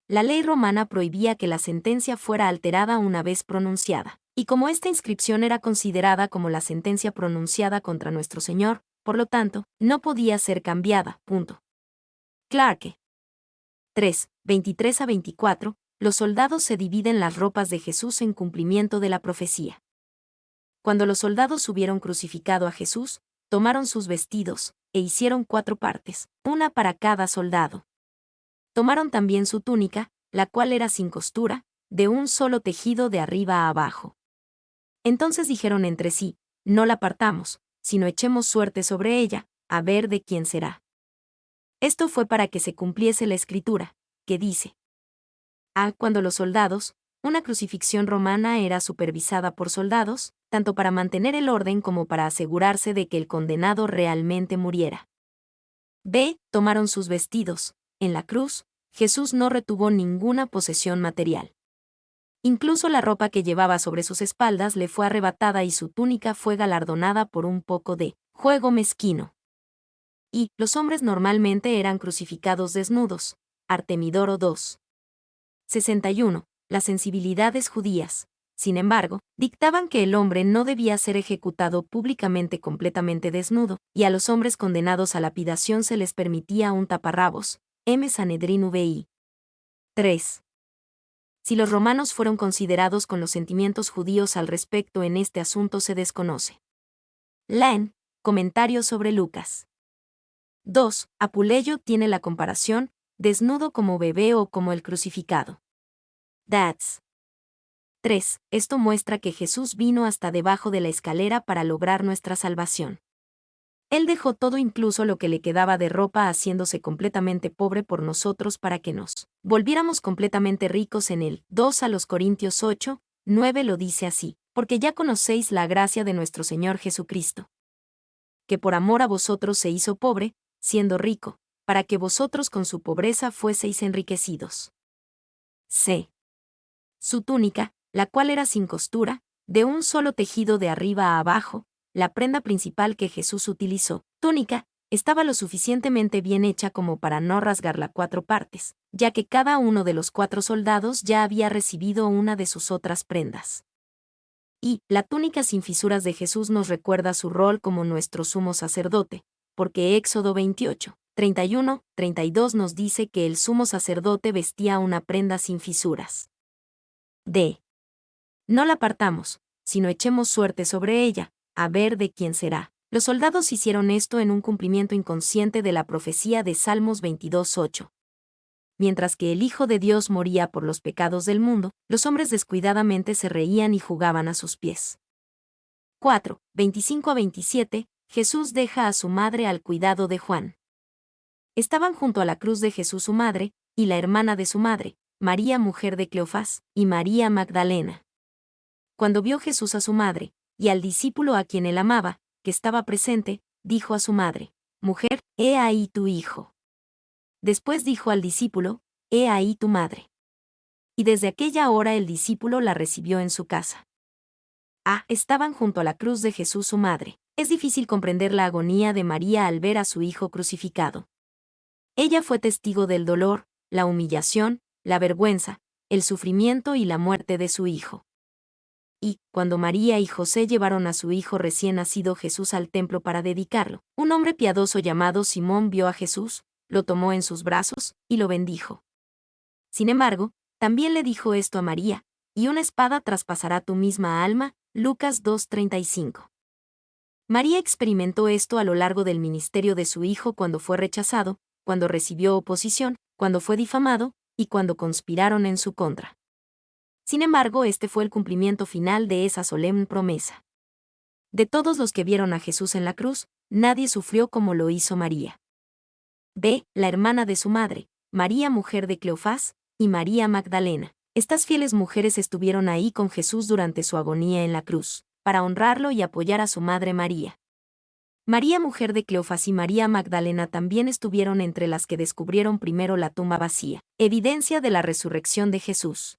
La ley romana prohibía que la sentencia fuera alterada una vez pronunciada, y como esta inscripción era considerada como la sentencia pronunciada contra nuestro Señor, por lo tanto, no podía ser cambiada. Clarke. 3, 23 a 24, los soldados se dividen las ropas de Jesús en cumplimiento de la profecía. Cuando los soldados hubieron crucificado a Jesús, tomaron sus vestidos, e hicieron 4 partes, una para cada soldado. Tomaron también su túnica, la cual era sin costura, de un solo tejido de arriba a abajo. Entonces dijeron entre sí, no la partamos, sino echemos suerte sobre ella, a ver de quién será. Esto fue para que se cumpliese la escritura, que dice: cuando los soldados, una crucifixión romana era supervisada por soldados, tanto para mantener el orden como para asegurarse de que el condenado realmente muriera. Tomaron sus vestidos. En la cruz, Jesús no retuvo ninguna posesión material. Incluso la ropa que llevaba sobre sus espaldas le fue arrebatada y su túnica fue galardonada por un poco de juego mezquino. Y los hombres normalmente eran crucificados desnudos. Artemidoro 2. 61. Las sensibilidades judías, sin embargo, dictaban que el hombre no debía ser ejecutado públicamente completamente desnudo, y a los hombres condenados a lapidación se les permitía un taparrabos. M. Sanedrín VI. 3. Si los romanos fueron considerados con los sentimientos judíos al respecto en este asunto se desconoce. Lane, comentario sobre Lucas. 2. Apuleyo tiene la comparación, desnudo como bebé o como el crucificado. That's. 3. Esto muestra que Jesús vino hasta debajo de la escalera para lograr nuestra salvación. Él dejó todo, incluso lo que le quedaba de ropa, haciéndose completamente pobre por nosotros para que nos volviéramos completamente ricos en él. 2 a los Corintios 8, 9 lo dice así: porque ya conocéis la gracia de nuestro Señor Jesucristo, que por amor a vosotros se hizo pobre, siendo rico, para que vosotros con su pobreza fueseis enriquecidos. C. Su túnica, la cual era sin costura, de un solo tejido de arriba a abajo, la prenda principal que Jesús utilizó, túnica, estaba lo suficientemente bien hecha como para no rasgarla 4 partes, ya que cada uno de los 4 soldados ya había recibido una de sus otras prendas. Y la túnica sin fisuras de Jesús nos recuerda su rol como nuestro sumo sacerdote, porque Éxodo 28, 31, 32 nos dice que el sumo sacerdote vestía una prenda sin fisuras. D. No la partamos, sino echemos suerte sobre ella, a ver de quién será. Los soldados hicieron esto en un cumplimiento inconsciente de la profecía de Salmos 22:8. Mientras que el Hijo de Dios moría por los pecados del mundo, los hombres descuidadamente se reían y jugaban a sus pies. 4, 25 a 27, Jesús deja a su madre al cuidado de Juan. Estaban junto a la cruz de Jesús su madre, y la hermana de su madre, María mujer de Cleofás, y María Magdalena. Cuando vio Jesús a su madre, y al discípulo a quien él amaba, que estaba presente, dijo a su madre: Mujer, he ahí tu hijo. Después dijo al discípulo: He ahí tu madre. Y desde aquella hora el discípulo la recibió en su casa. Estaban junto a la cruz de Jesús su madre. Es difícil comprender la agonía de María al ver a su hijo crucificado. Ella fue testigo del dolor, la humillación, la vergüenza, el sufrimiento y la muerte de su hijo. Y, cuando María y José llevaron a su hijo recién nacido Jesús al templo para dedicarlo, un hombre piadoso llamado Simón vio a Jesús, lo tomó en sus brazos, y lo bendijo. Sin embargo, también le dijo esto a María: y una espada traspasará tu misma alma. Lucas 2:35. María experimentó esto a lo largo del ministerio de su hijo cuando fue rechazado, cuando recibió oposición, cuando fue difamado, y cuando conspiraron en su contra. Sin embargo, este fue el cumplimiento final de esa solemne promesa. De todos los que vieron a Jesús en la cruz, nadie sufrió como lo hizo María. B. La hermana de su madre, María mujer de Cleofás, y María Magdalena. Estas fieles mujeres estuvieron ahí con Jesús durante su agonía en la cruz, para honrarlo y apoyar a su madre María. María mujer de Cleofás y María Magdalena también estuvieron entre las que descubrieron primero la tumba vacía, evidencia de la resurrección de Jesús.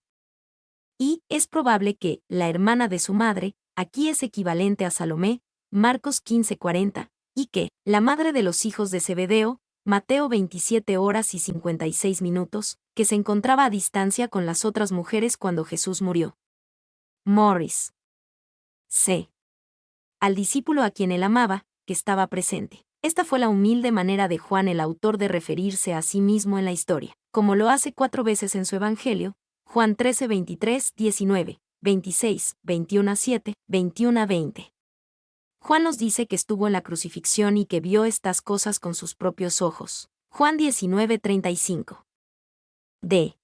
Y es probable que la hermana de su madre, aquí es equivalente a Salomé, Marcos 15:40, y que la madre de los hijos de Zebedeo, Mateo 27 horas y 56 minutos, que se encontraba a distancia con las otras mujeres cuando Jesús murió. Morris. C. Al discípulo a quien él amaba, que estaba presente. Esta fue la humilde manera de Juan el autor de referirse a sí mismo en la historia, como lo hace 4 veces en su Evangelio, Juan 13, 23, 19, 26, 21-7, 21-20. Juan nos dice que estuvo en la crucifixión y que vio estas cosas con sus propios ojos. Juan 19, 35. D.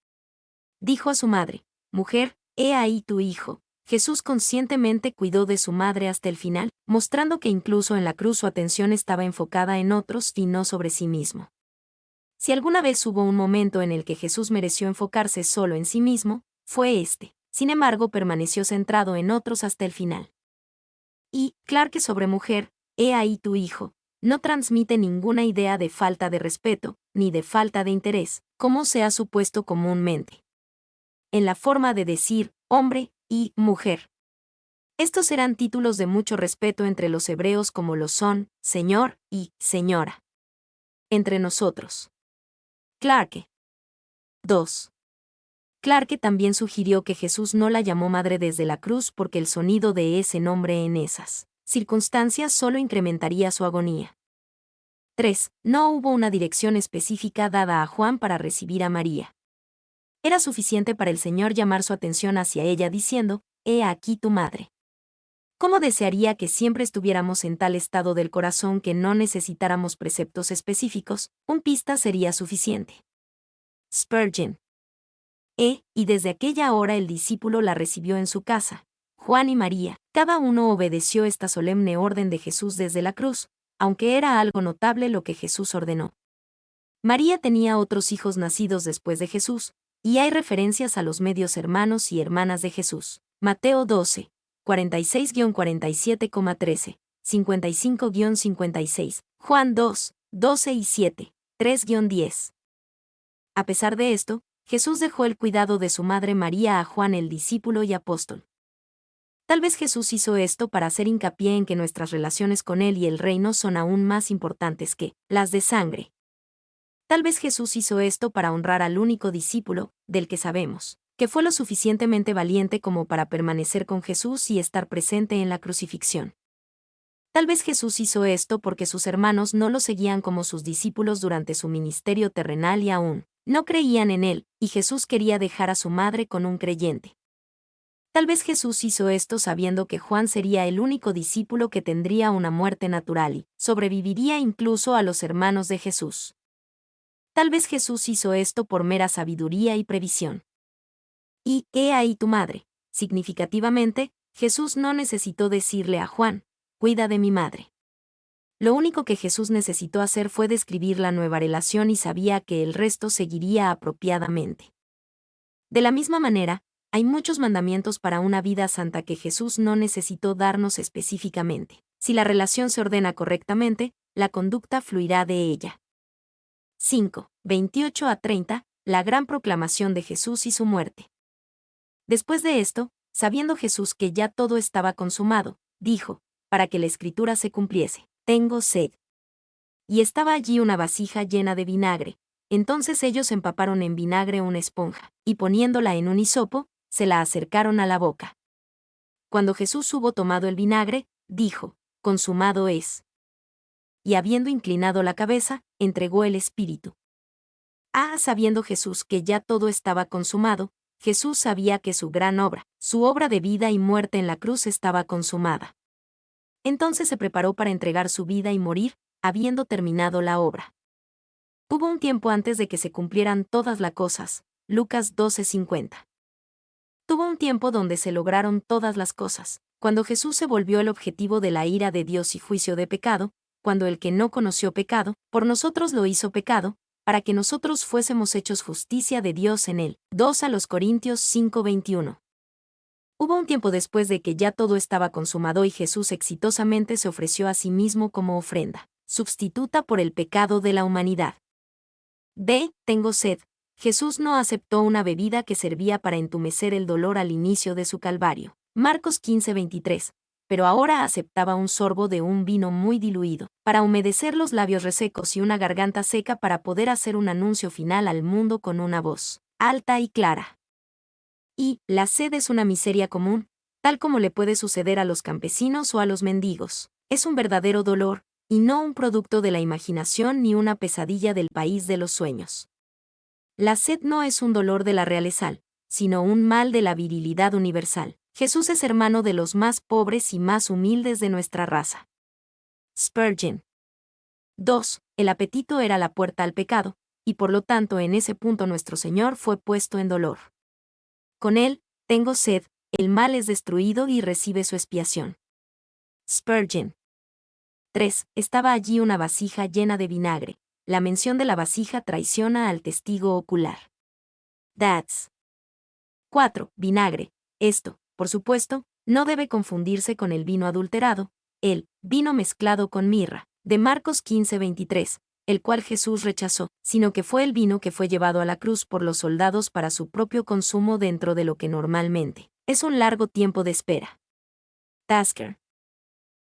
Dijo a su madre: Mujer, he ahí tu hijo. Jesús conscientemente cuidó de su madre hasta el final, mostrando que incluso en la cruz su atención estaba enfocada en otros y no sobre sí mismo. Si alguna vez hubo un momento en el que Jesús mereció enfocarse solo en sí mismo, fue este. Sin embargo, permaneció centrado en otros hasta el final. Y, claro que sobre mujer, he ahí tu hijo, no transmite ninguna idea de falta de respeto, ni de falta de interés, como se ha supuesto comúnmente. En la forma de decir hombre y mujer. Estos eran títulos de mucho respeto entre los hebreos como lo son señor y señora. Entre nosotros. Clarke. 2. Clarke también sugirió que Jesús no la llamó madre desde la cruz porque el sonido de ese nombre en esas circunstancias solo incrementaría su agonía. 3. No hubo una dirección específica dada a Juan para recibir a María. Era suficiente para el Señor llamar su atención hacia ella diciendo: «He aquí tu madre». ¿Cómo desearía que siempre estuviéramos en tal estado del corazón que no necesitáramos preceptos específicos? Un pista sería suficiente. Spurgeon. Y desde aquella hora el discípulo la recibió en su casa. Juan y María, cada uno obedeció esta solemne orden de Jesús desde la cruz, aunque era algo notable lo que Jesús ordenó. María tenía otros hijos nacidos después de Jesús, y hay referencias a los medios hermanos y hermanas de Jesús. Mateo 12, 46-47,13, 55-56, Juan 2, 12 y 7, 3-10. A pesar de esto, Jesús dejó el cuidado de su madre María a Juan el discípulo y apóstol. Tal vez Jesús hizo esto para hacer hincapié en que nuestras relaciones con Él y el reino son aún más importantes que las de sangre. Tal vez Jesús hizo esto para honrar al único discípulo, del que sabemos, que fue lo suficientemente valiente como para permanecer con Jesús y estar presente en la crucifixión. Tal vez Jesús hizo esto porque sus hermanos no lo seguían como sus discípulos durante su ministerio terrenal y aún no creían en él, y Jesús quería dejar a su madre con un creyente. Tal vez Jesús hizo esto sabiendo que Juan sería el único discípulo que tendría una muerte natural y sobreviviría incluso a los hermanos de Jesús. Tal vez Jesús hizo esto por mera sabiduría y previsión. Y he ahí tu madre. Significativamente, Jesús no necesitó decirle a Juan: «Cuida de mi madre». Lo único que Jesús necesitó hacer fue describir la nueva relación y sabía que el resto seguiría apropiadamente. De la misma manera, hay muchos mandamientos para una vida santa que Jesús no necesitó darnos específicamente. Si la relación se ordena correctamente, la conducta fluirá de ella. 5, 28-30, la gran proclamación de Jesús y su muerte. Después de esto, sabiendo Jesús que ya todo estaba consumado, dijo, para que la escritura se cumpliese: «Tengo sed». Y estaba allí una vasija llena de vinagre. Entonces ellos empaparon en vinagre una esponja, y poniéndola en un hisopo, se la acercaron a la boca. Cuando Jesús hubo tomado el vinagre, dijo: «Consumado es». Y habiendo inclinado la cabeza, entregó el espíritu. Sabiendo Jesús que ya todo estaba consumado, Jesús sabía que su gran obra, su obra de vida y muerte en la cruz estaba consumada. Entonces se preparó para entregar su vida y morir, habiendo terminado la obra. Hubo un tiempo antes de que se cumplieran todas las cosas, Lucas 12:50. Tuvo un tiempo donde se lograron todas las cosas, cuando Jesús se volvió el objetivo de la ira de Dios y juicio de pecado, cuando el que no conoció pecado, por nosotros lo hizo pecado, para que nosotros fuésemos hechos justicia de Dios en él. 2 Corintios 5:21. Hubo un tiempo después de que ya todo estaba consumado y Jesús exitosamente se ofreció a sí mismo como ofrenda, sustituta por el pecado de la humanidad. B. Tengo sed. Jesús no aceptó una bebida que servía para entumecer el dolor al inicio de su calvario. Marcos 15:23. Pero ahora aceptaba un sorbo de un vino muy diluido, para humedecer los labios resecos y una garganta seca para poder hacer un anuncio final al mundo con una voz alta y clara. Y la sed es una miseria común, tal como le puede suceder a los campesinos o a los mendigos. Es un verdadero dolor, y no un producto de la imaginación ni una pesadilla del país de los sueños. La sed no es un dolor de la realeza, sino un mal de la virilidad universal. Jesús es hermano de los más pobres y más humildes de nuestra raza. Spurgeon. 2. El apetito era la puerta al pecado, y por lo tanto en ese punto nuestro Señor fue puesto en dolor. Con él, tengo sed, el mal es destruido y recibe su expiación. Spurgeon. 3. Estaba allí una vasija llena de vinagre. La mención de la vasija traiciona al testigo ocular. That's. 4. Vinagre. Esto, por supuesto, no debe confundirse con el vino adulterado, el vino mezclado con mirra, de Marcos 15:23, el cual Jesús rechazó, sino que fue el vino que fue llevado a la cruz por los soldados para su propio consumo dentro de lo que normalmente es un largo tiempo de espera. Tasker.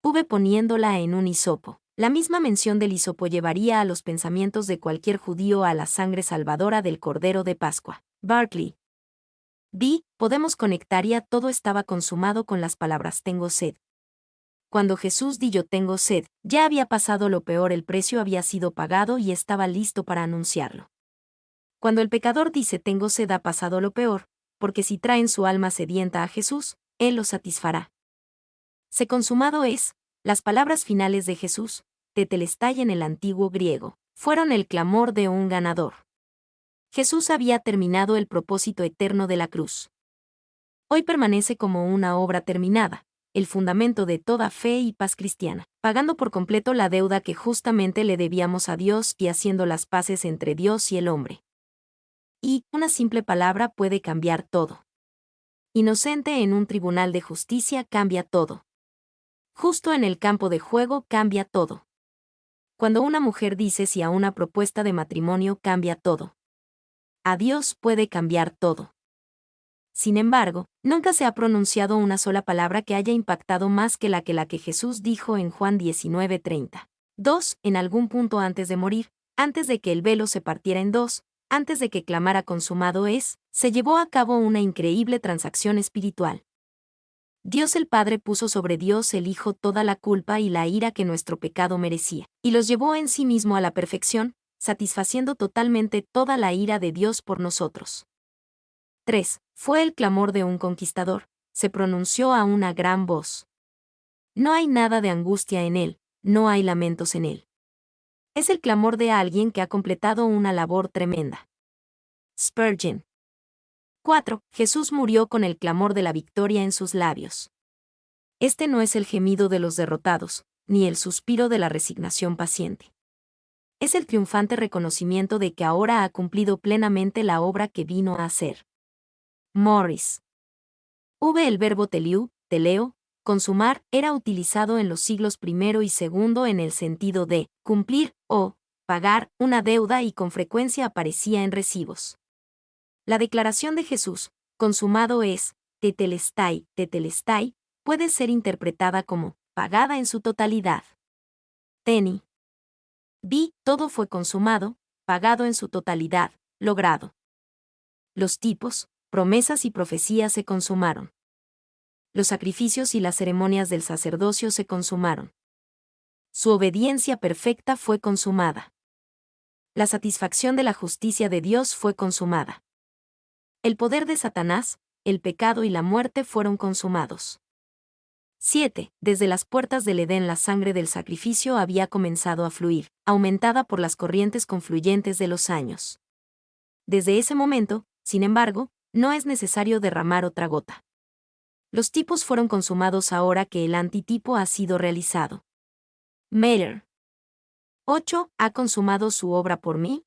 V. Poniéndola en un hisopo. La misma mención del hisopo llevaría a los pensamientos de cualquier judío a la sangre salvadora del Cordero de Pascua. Barclay. B. Podemos conectar ya todo estaba consumado con las palabras tengo sed. Cuando Jesús dijo yo tengo sed, ya había pasado lo peor, el precio había sido pagado y estaba listo para anunciarlo. Cuando el pecador dice tengo sed ha pasado lo peor, porque si traen su alma sedienta a Jesús, Él lo satisfará. Se consumado es, las palabras finales de Jesús, tetelestai en el antiguo griego, fueron el clamor de un ganador. Jesús había terminado el propósito eterno de la cruz. Hoy permanece como una obra terminada, el fundamento de toda fe y paz cristiana, pagando por completo la deuda que justamente le debíamos a Dios y haciendo las paces entre Dios y el hombre. Y una simple palabra puede cambiar todo. Inocente en un tribunal de justicia cambia todo. Justo en el campo de juego cambia todo. Cuando una mujer dice sí a una propuesta de matrimonio cambia todo. A Dios puede cambiar todo. Sin embargo, nunca se ha pronunciado una sola palabra que haya impactado más que la que Jesús dijo en Juan 19:30. 2. En algún punto antes de morir, antes de que el velo se partiera en dos, antes de que clamara consumado es, se llevó a cabo una increíble transacción espiritual. Dios el Padre puso sobre Dios el Hijo toda la culpa y la ira que nuestro pecado merecía, y los llevó en sí mismo a la perfección, satisfaciendo totalmente toda la ira de Dios por nosotros. 3. Fue el clamor de un conquistador, se pronunció a una gran voz. No hay nada de angustia en él, no hay lamentos en él. Es el clamor de alguien que ha completado una labor tremenda. Spurgeon. 4. Jesús murió con el clamor de la victoria en sus labios. Este no es el gemido de los derrotados, ni el suspiro de la resignación paciente. Es el triunfante reconocimiento de que ahora ha cumplido plenamente la obra que vino a hacer. Morris. El verbo teleo, consumar, era utilizado en los siglos I y II en el sentido de cumplir o pagar una deuda y con frecuencia aparecía en recibos. La declaración de Jesús, consumado es, tetelestai, puede ser interpretada como pagada en su totalidad. Teni. Todo fue consumado, pagado en su totalidad, logrado. Los tipos, promesas y profecías se consumaron. Los sacrificios y las ceremonias del sacerdocio se consumaron. Su obediencia perfecta fue consumada. La satisfacción de la justicia de Dios fue consumada. El poder de Satanás, el pecado y la muerte fueron consumados. 7. Desde las puertas del Edén la sangre del sacrificio había comenzado a fluir, aumentada por las corrientes confluyentes de los años. Desde ese momento, Sin embargo, no es necesario derramar otra gota. Los tipos fueron consumados ahora que el antitipo ha sido realizado. Mater. 8. ¿Ha consumado su obra por mí?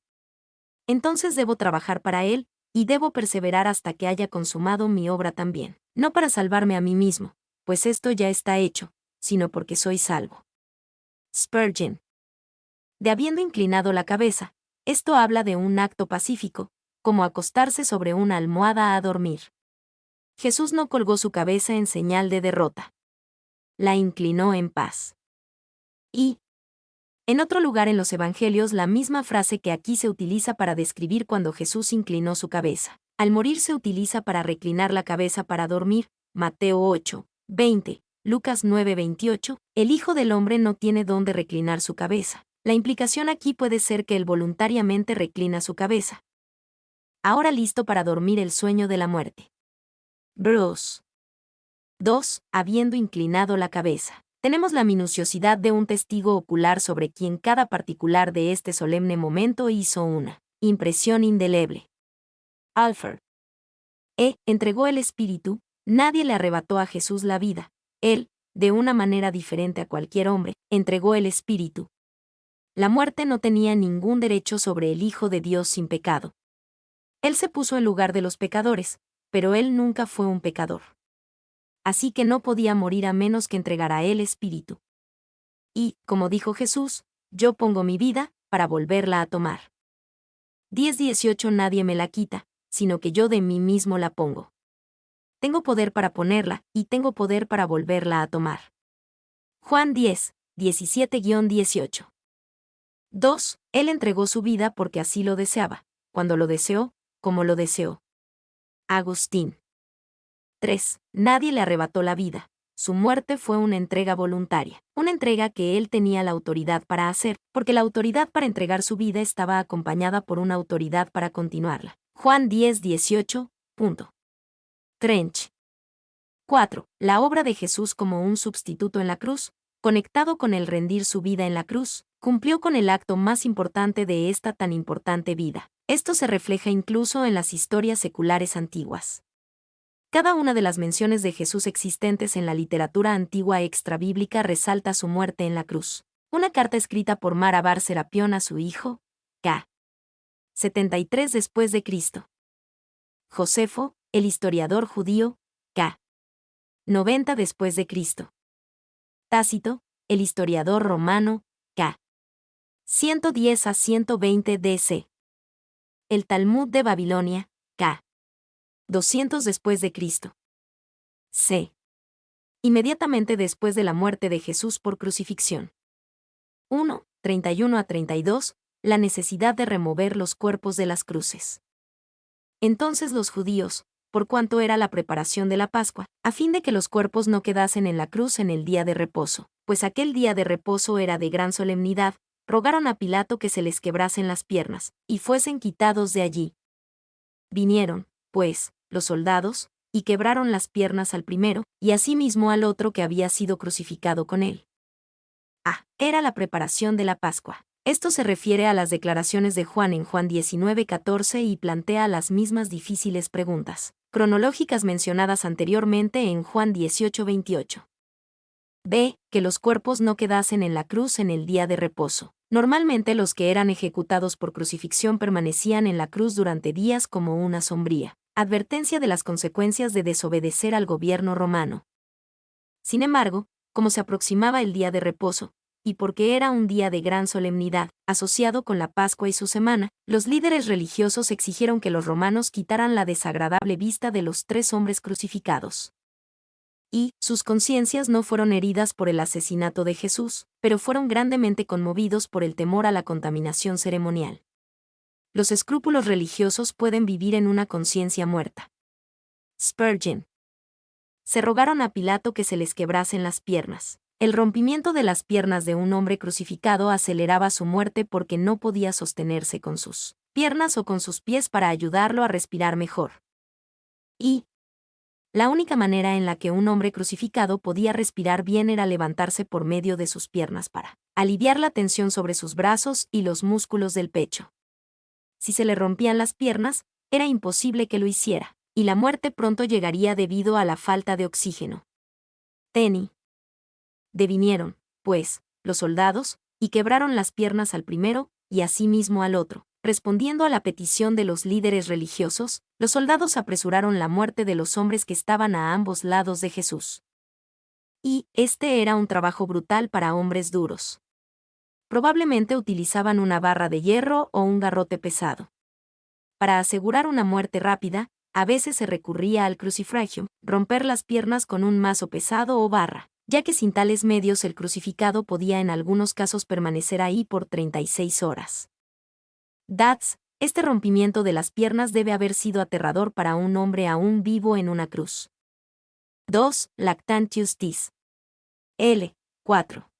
Entonces debo trabajar para él, y debo perseverar hasta que haya consumado mi obra también. No para salvarme a mí mismo, pues esto ya está hecho, sino porque soy salvo. Spurgeon. De habiendo inclinado la cabeza, esto habla de un acto pacífico, como acostarse sobre una almohada a dormir. Jesús no colgó su cabeza en señal de derrota. La inclinó en paz. Y, en otro lugar en los Evangelios, la misma frase que aquí se utiliza para describir cuando Jesús inclinó su cabeza. Al morir se utiliza para reclinar la cabeza para dormir, Mateo 8, 20, Lucas 9, 28, el Hijo del Hombre no tiene dónde reclinar su cabeza. La implicación aquí puede ser que él voluntariamente reclina su cabeza. Ahora listo para dormir el sueño de la muerte. Bruce. 2. Habiendo inclinado la cabeza. Tenemos la minuciosidad de un testigo ocular sobre quien cada particular de este solemne momento hizo una impresión indeleble. Alfred. Entregó el espíritu, nadie le arrebató a Jesús la vida. Él, de una manera diferente a cualquier hombre, entregó el espíritu. La muerte no tenía ningún derecho sobre el Hijo de Dios sin pecado. Él se puso en lugar de los pecadores, pero él nunca fue un pecador. Así que no podía morir a menos que entregara el espíritu. Y, como dijo Jesús, yo pongo mi vida, para volverla a tomar. 10:18 Nadie me la quita, sino que yo de mí mismo la pongo. Tengo poder para ponerla, y tengo poder para volverla a tomar. Juan 10, 17-18. 2. Él entregó su vida porque así lo deseaba, cuando lo deseó, como lo deseó. Agustín. 3. Nadie le arrebató la vida. Su muerte fue una entrega voluntaria, una entrega que él tenía la autoridad para hacer, porque la autoridad para entregar su vida estaba acompañada por una autoridad para continuarla. Juan 10:18. Trench. 4. La obra de Jesús como un sustituto en la cruz, conectado con el rendir su vida en la cruz, cumplió con el acto más importante de esta tan importante vida. Esto se refleja incluso en las historias seculares antiguas. Cada una de las menciones de Jesús existentes en la literatura antigua extrabíblica resalta su muerte en la cruz. Una carta escrita por Mara bar Serapión a su hijo, ca. 73 después de Cristo. Josefo, el historiador judío, ca. 90 después de Cristo. Tácito, el historiador romano, ca. 110-120 DC. El Talmud de Babilonia, ca. 200 después de Cristo. C. Inmediatamente después de la muerte de Jesús por crucifixión. 1, 31-32, la necesidad de remover los cuerpos de las cruces. Entonces los judíos, por cuanto era la preparación de la Pascua, a fin de que los cuerpos no quedasen en la cruz en el día de reposo, pues aquel día de reposo era de gran solemnidad, rogaron a Pilato que se les quebrasen las piernas, y fuesen quitados de allí. Vinieron, pues, los soldados, y quebraron las piernas al primero, y asimismo al otro que había sido crucificado con él. Era la preparación de la Pascua. Esto se refiere a las declaraciones de Juan en Juan 19:14 y plantea las mismas difíciles preguntas cronológicas mencionadas anteriormente en Juan 18:28. B. Que los cuerpos no quedasen en la cruz en el día de reposo. Normalmente los que eran ejecutados por crucifixión permanecían en la cruz durante días como una sombría advertencia de las consecuencias de desobedecer al gobierno romano. Sin embargo, como se aproximaba el día de reposo, y porque era un día de gran solemnidad, asociado con la Pascua y su semana, los líderes religiosos exigieron que los romanos quitaran la desagradable vista de los 3 hombres crucificados. Y sus conciencias no fueron heridas por el asesinato de Jesús, pero fueron grandemente conmovidos por el temor a la contaminación ceremonial. Los escrúpulos religiosos pueden vivir en una conciencia muerta. Spurgeon. Se rogaron a Pilato que se les quebrasen las piernas. El rompimiento de las piernas de un hombre crucificado aceleraba su muerte porque no podía sostenerse con sus piernas o con sus pies para ayudarlo a respirar mejor. Y la única manera en la que un hombre crucificado podía respirar bien era levantarse por medio de sus piernas para aliviar la tensión sobre sus brazos y los músculos del pecho. Si se le rompían las piernas, era imposible que lo hiciera, y la muerte pronto llegaría debido a la falta de oxígeno. Tenny. Devinieron, pues, los soldados, y quebraron las piernas al primero, y asimismo al otro. Respondiendo a la petición de los líderes religiosos, los soldados apresuraron la muerte de los hombres que estaban a ambos lados de Jesús. Y este era un trabajo brutal para hombres duros. Probablemente utilizaban una barra de hierro o un garrote pesado. Para asegurar una muerte rápida, a veces se recurría al crucifragio, romper las piernas con un mazo pesado o barra, ya que sin tales medios el crucificado podía en algunos casos permanecer ahí por 36 horas. Este rompimiento de las piernas debe haber sido aterrador para un hombre aún vivo en una cruz. 2. Lactantius Tis. L. 4.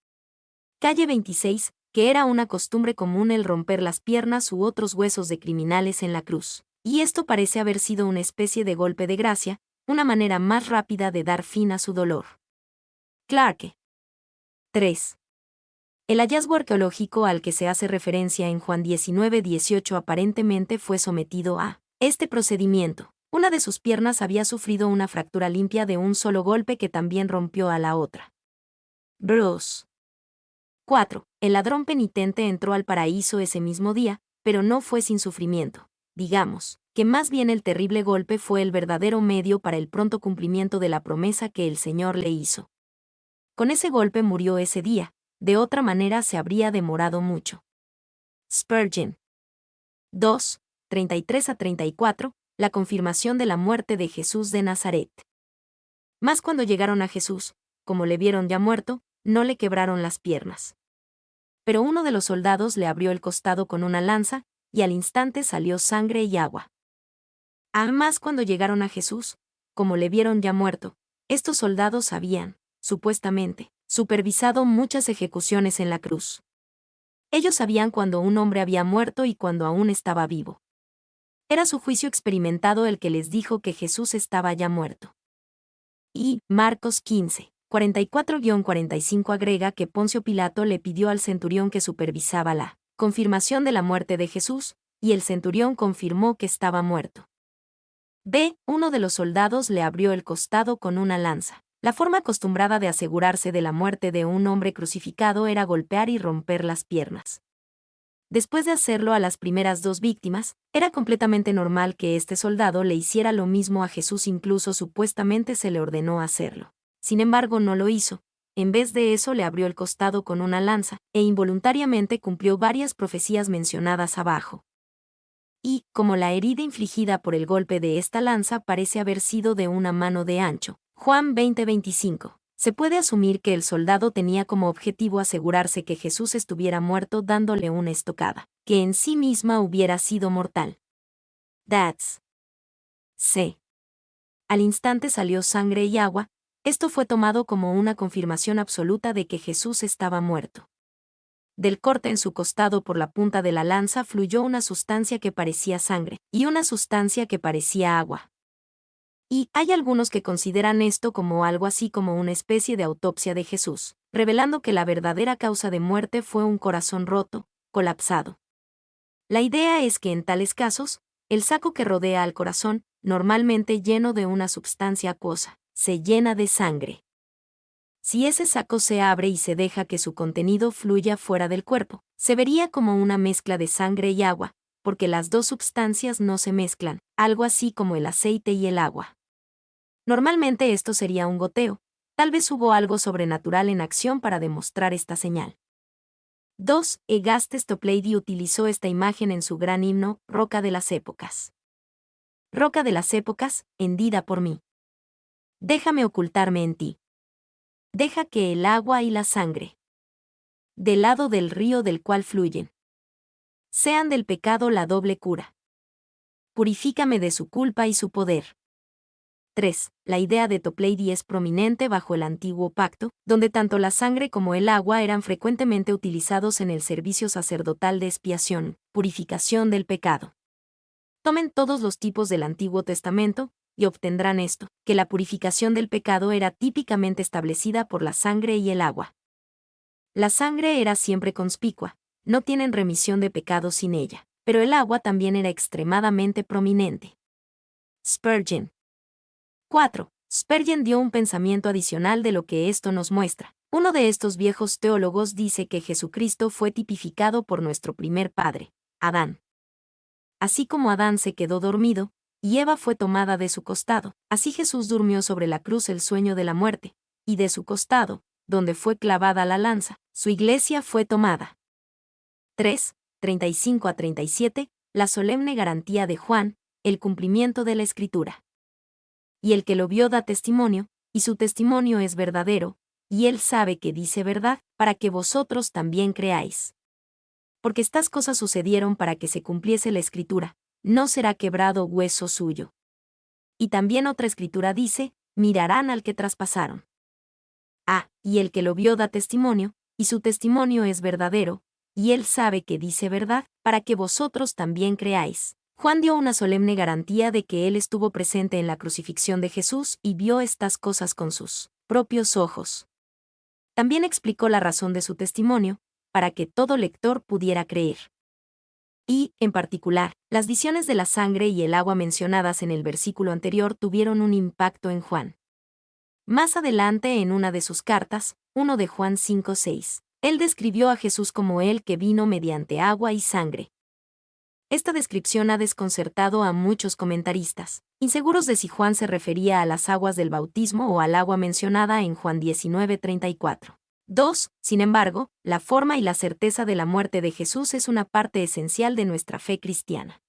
Calle 26, que era una costumbre común el romper las piernas u otros huesos de criminales en la cruz, y esto parece haber sido una especie de golpe de gracia, una manera más rápida de dar fin a su dolor. Clarke. 3. El hallazgo arqueológico al que se hace referencia en Juan 19:18 aparentemente fue sometido a este procedimiento. Una de sus piernas había sufrido una fractura limpia de un solo golpe que también rompió a la otra. Bruce. 4. El ladrón penitente entró al paraíso ese mismo día, pero no fue sin sufrimiento. Digamos, que más bien el terrible golpe fue el verdadero medio para el pronto cumplimiento de la promesa que el Señor le hizo. Con ese golpe murió ese día, de otra manera se habría demorado mucho. Spurgeon. 2. 33-34, la confirmación de la muerte de Jesús de Nazaret. Mas cuando llegaron a Jesús, como le vieron ya muerto, no le quebraron las piernas. Pero uno de los soldados le abrió el costado con una lanza, y al instante salió sangre y agua. Además, cuando llegaron a Jesús, como le vieron ya muerto, estos soldados habían, supuestamente, supervisado muchas ejecuciones en la cruz. Ellos sabían cuando un hombre había muerto y cuando aún estaba vivo. Era su juicio experimentado el que les dijo que Jesús estaba ya muerto. Y Marcos 15, 44-45 agrega que Poncio Pilato le pidió al centurión que supervisaba la confirmación de la muerte de Jesús, y el centurión confirmó que estaba muerto. Uno de los soldados le abrió el costado con una lanza. La forma acostumbrada de asegurarse de la muerte de un hombre crucificado era golpear y romper las piernas. Después de hacerlo a las primeras dos víctimas, era completamente normal que este soldado le hiciera lo mismo a Jesús, incluso supuestamente se le ordenó hacerlo. Sin embargo, no lo hizo. En vez de eso le abrió el costado con una lanza, e involuntariamente cumplió varias profecías mencionadas abajo. Y, como la herida infligida por el golpe de esta lanza parece haber sido de una mano de ancho, Juan 20:25, se puede asumir que el soldado tenía como objetivo asegurarse que Jesús estuviera muerto dándole una estocada, que en sí misma hubiera sido mortal. C. Al instante salió sangre y agua, esto fue tomado como una confirmación absoluta de que Jesús estaba muerto. Del corte en su costado por la punta de la lanza fluyó una sustancia que parecía sangre, y una sustancia que parecía agua. Y hay algunos que consideran esto como algo así como una especie de autopsia de Jesús, revelando que la verdadera causa de muerte fue un corazón roto, colapsado. La idea es que en tales casos, el saco que rodea al corazón, normalmente lleno de una sustancia acuosa, se llena de sangre. Si ese saco se abre y se deja que su contenido fluya fuera del cuerpo, se vería como una mezcla de sangre y agua, porque las dos sustancias no se mezclan, algo así como el aceite y el agua. Normalmente esto sería un goteo, tal vez hubo algo sobrenatural en acción para demostrar esta señal. 2. Egastes Toplady utilizó esta imagen en su gran himno, Roca de las Épocas. Roca de las Épocas, hendida por mí. Déjame ocultarme en ti. Deja que el agua y la sangre, del lado del río del cual fluyen, sean del pecado la doble cura. Purifícame de su culpa y su poder. 3. La idea de Toplady es prominente bajo el antiguo pacto, donde tanto la sangre como el agua eran frecuentemente utilizados en el servicio sacerdotal de expiación, purificación del pecado. Tomen todos los tipos del Antiguo Testamento, y obtendrán esto, que la purificación del pecado era típicamente establecida por la sangre y el agua. La sangre era siempre conspicua, no tienen remisión de pecados sin ella, pero el agua también era extremadamente prominente. Spurgeon. 4. Spurgeon dio un pensamiento adicional de lo que esto nos muestra. Uno de estos viejos teólogos dice que Jesucristo fue tipificado por nuestro primer padre, Adán. Así como Adán se quedó dormido, y Eva fue tomada de su costado, así Jesús durmió sobre la cruz el sueño de la muerte, y de su costado, donde fue clavada la lanza, su iglesia fue tomada. 3. 35 a 37, la solemne garantía de Juan, el cumplimiento de la Escritura. Y el que lo vio da testimonio, y su testimonio es verdadero, y él sabe que dice verdad, para que vosotros también creáis. Porque estas cosas sucedieron para que se cumpliese la Escritura, no será quebrado hueso suyo. Y también otra Escritura dice, mirarán al que traspasaron. Y el que lo vio da testimonio, y su testimonio es verdadero, y él sabe que dice verdad, para que vosotros también creáis. Juan dio una solemne garantía de que él estuvo presente en la crucifixión de Jesús y vio estas cosas con sus propios ojos. También explicó la razón de su testimonio, para que todo lector pudiera creer. Y, en particular, las visiones de la sangre y el agua mencionadas en el versículo anterior tuvieron un impacto en Juan. Más adelante en una de sus cartas, 1 de Juan 5:6, él describió a Jesús como el que vino mediante agua y sangre. Esta descripción ha desconcertado a muchos comentaristas, inseguros de si Juan se refería a las aguas del bautismo o al agua mencionada en Juan 19:34. 2. Sin embargo, la forma y la certeza de la muerte de Jesús es una parte esencial de nuestra fe cristiana.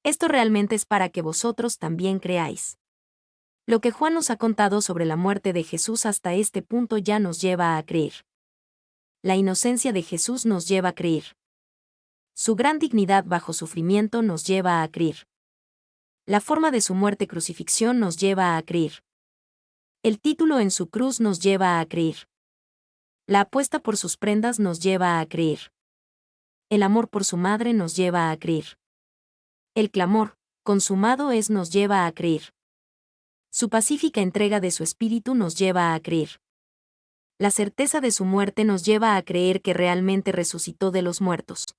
Esto realmente es para que vosotros también creáis. Lo que Juan nos ha contado sobre la muerte de Jesús hasta este punto ya nos lleva a creer. La inocencia de Jesús nos lleva a creer. Su gran dignidad bajo sufrimiento nos lleva a creer. La forma de su muerte crucifixión nos lleva a creer. El título en su cruz nos lleva a creer. La apuesta por sus prendas nos lleva a creer. El amor por su madre nos lleva a creer. El clamor, consumado es, nos lleva a creer. Su pacífica entrega de su espíritu nos lleva a creer. La certeza de su muerte nos lleva a creer que realmente resucitó de los muertos.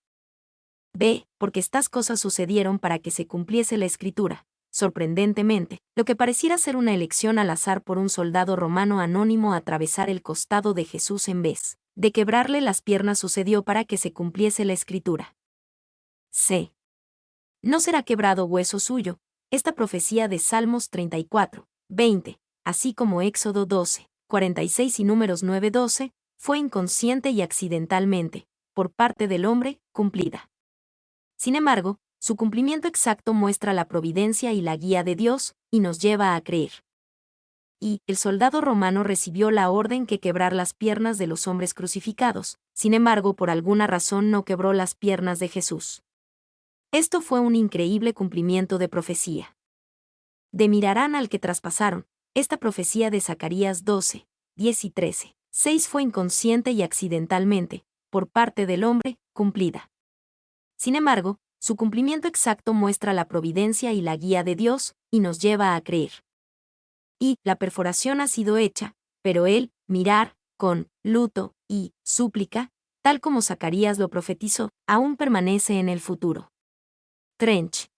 B. Porque estas cosas sucedieron para que se cumpliese la Escritura. Sorprendentemente, lo que pareciera ser una elección al azar por un soldado romano anónimo atravesar el costado de Jesús en vez de quebrarle las piernas sucedió para que se cumpliese la Escritura. C. No será quebrado hueso suyo. Esta profecía de Salmos 34, 20, así como Éxodo 12, 46 y Números 9, 12, fue inconsciente y accidentalmente, por parte del hombre, cumplida. Sin embargo, su cumplimiento exacto muestra la providencia y la guía de Dios, y nos lleva a creer. Y el soldado romano recibió la orden que quebrar las piernas de los hombres crucificados, sin embargo, por alguna razón no quebró las piernas de Jesús. Esto fue un increíble cumplimiento de profecía. De mirarán al que traspasaron, esta profecía de Zacarías 12, 10 y 13, 6 fue inconsciente y accidentalmente, por parte del hombre, cumplida. Sin embargo, su cumplimiento exacto muestra la providencia y la guía de Dios, y nos lleva a creer. Y la perforación ha sido hecha, pero el mirar, con luto y súplica, tal como Zacarías lo profetizó, aún permanece en el futuro. Trench.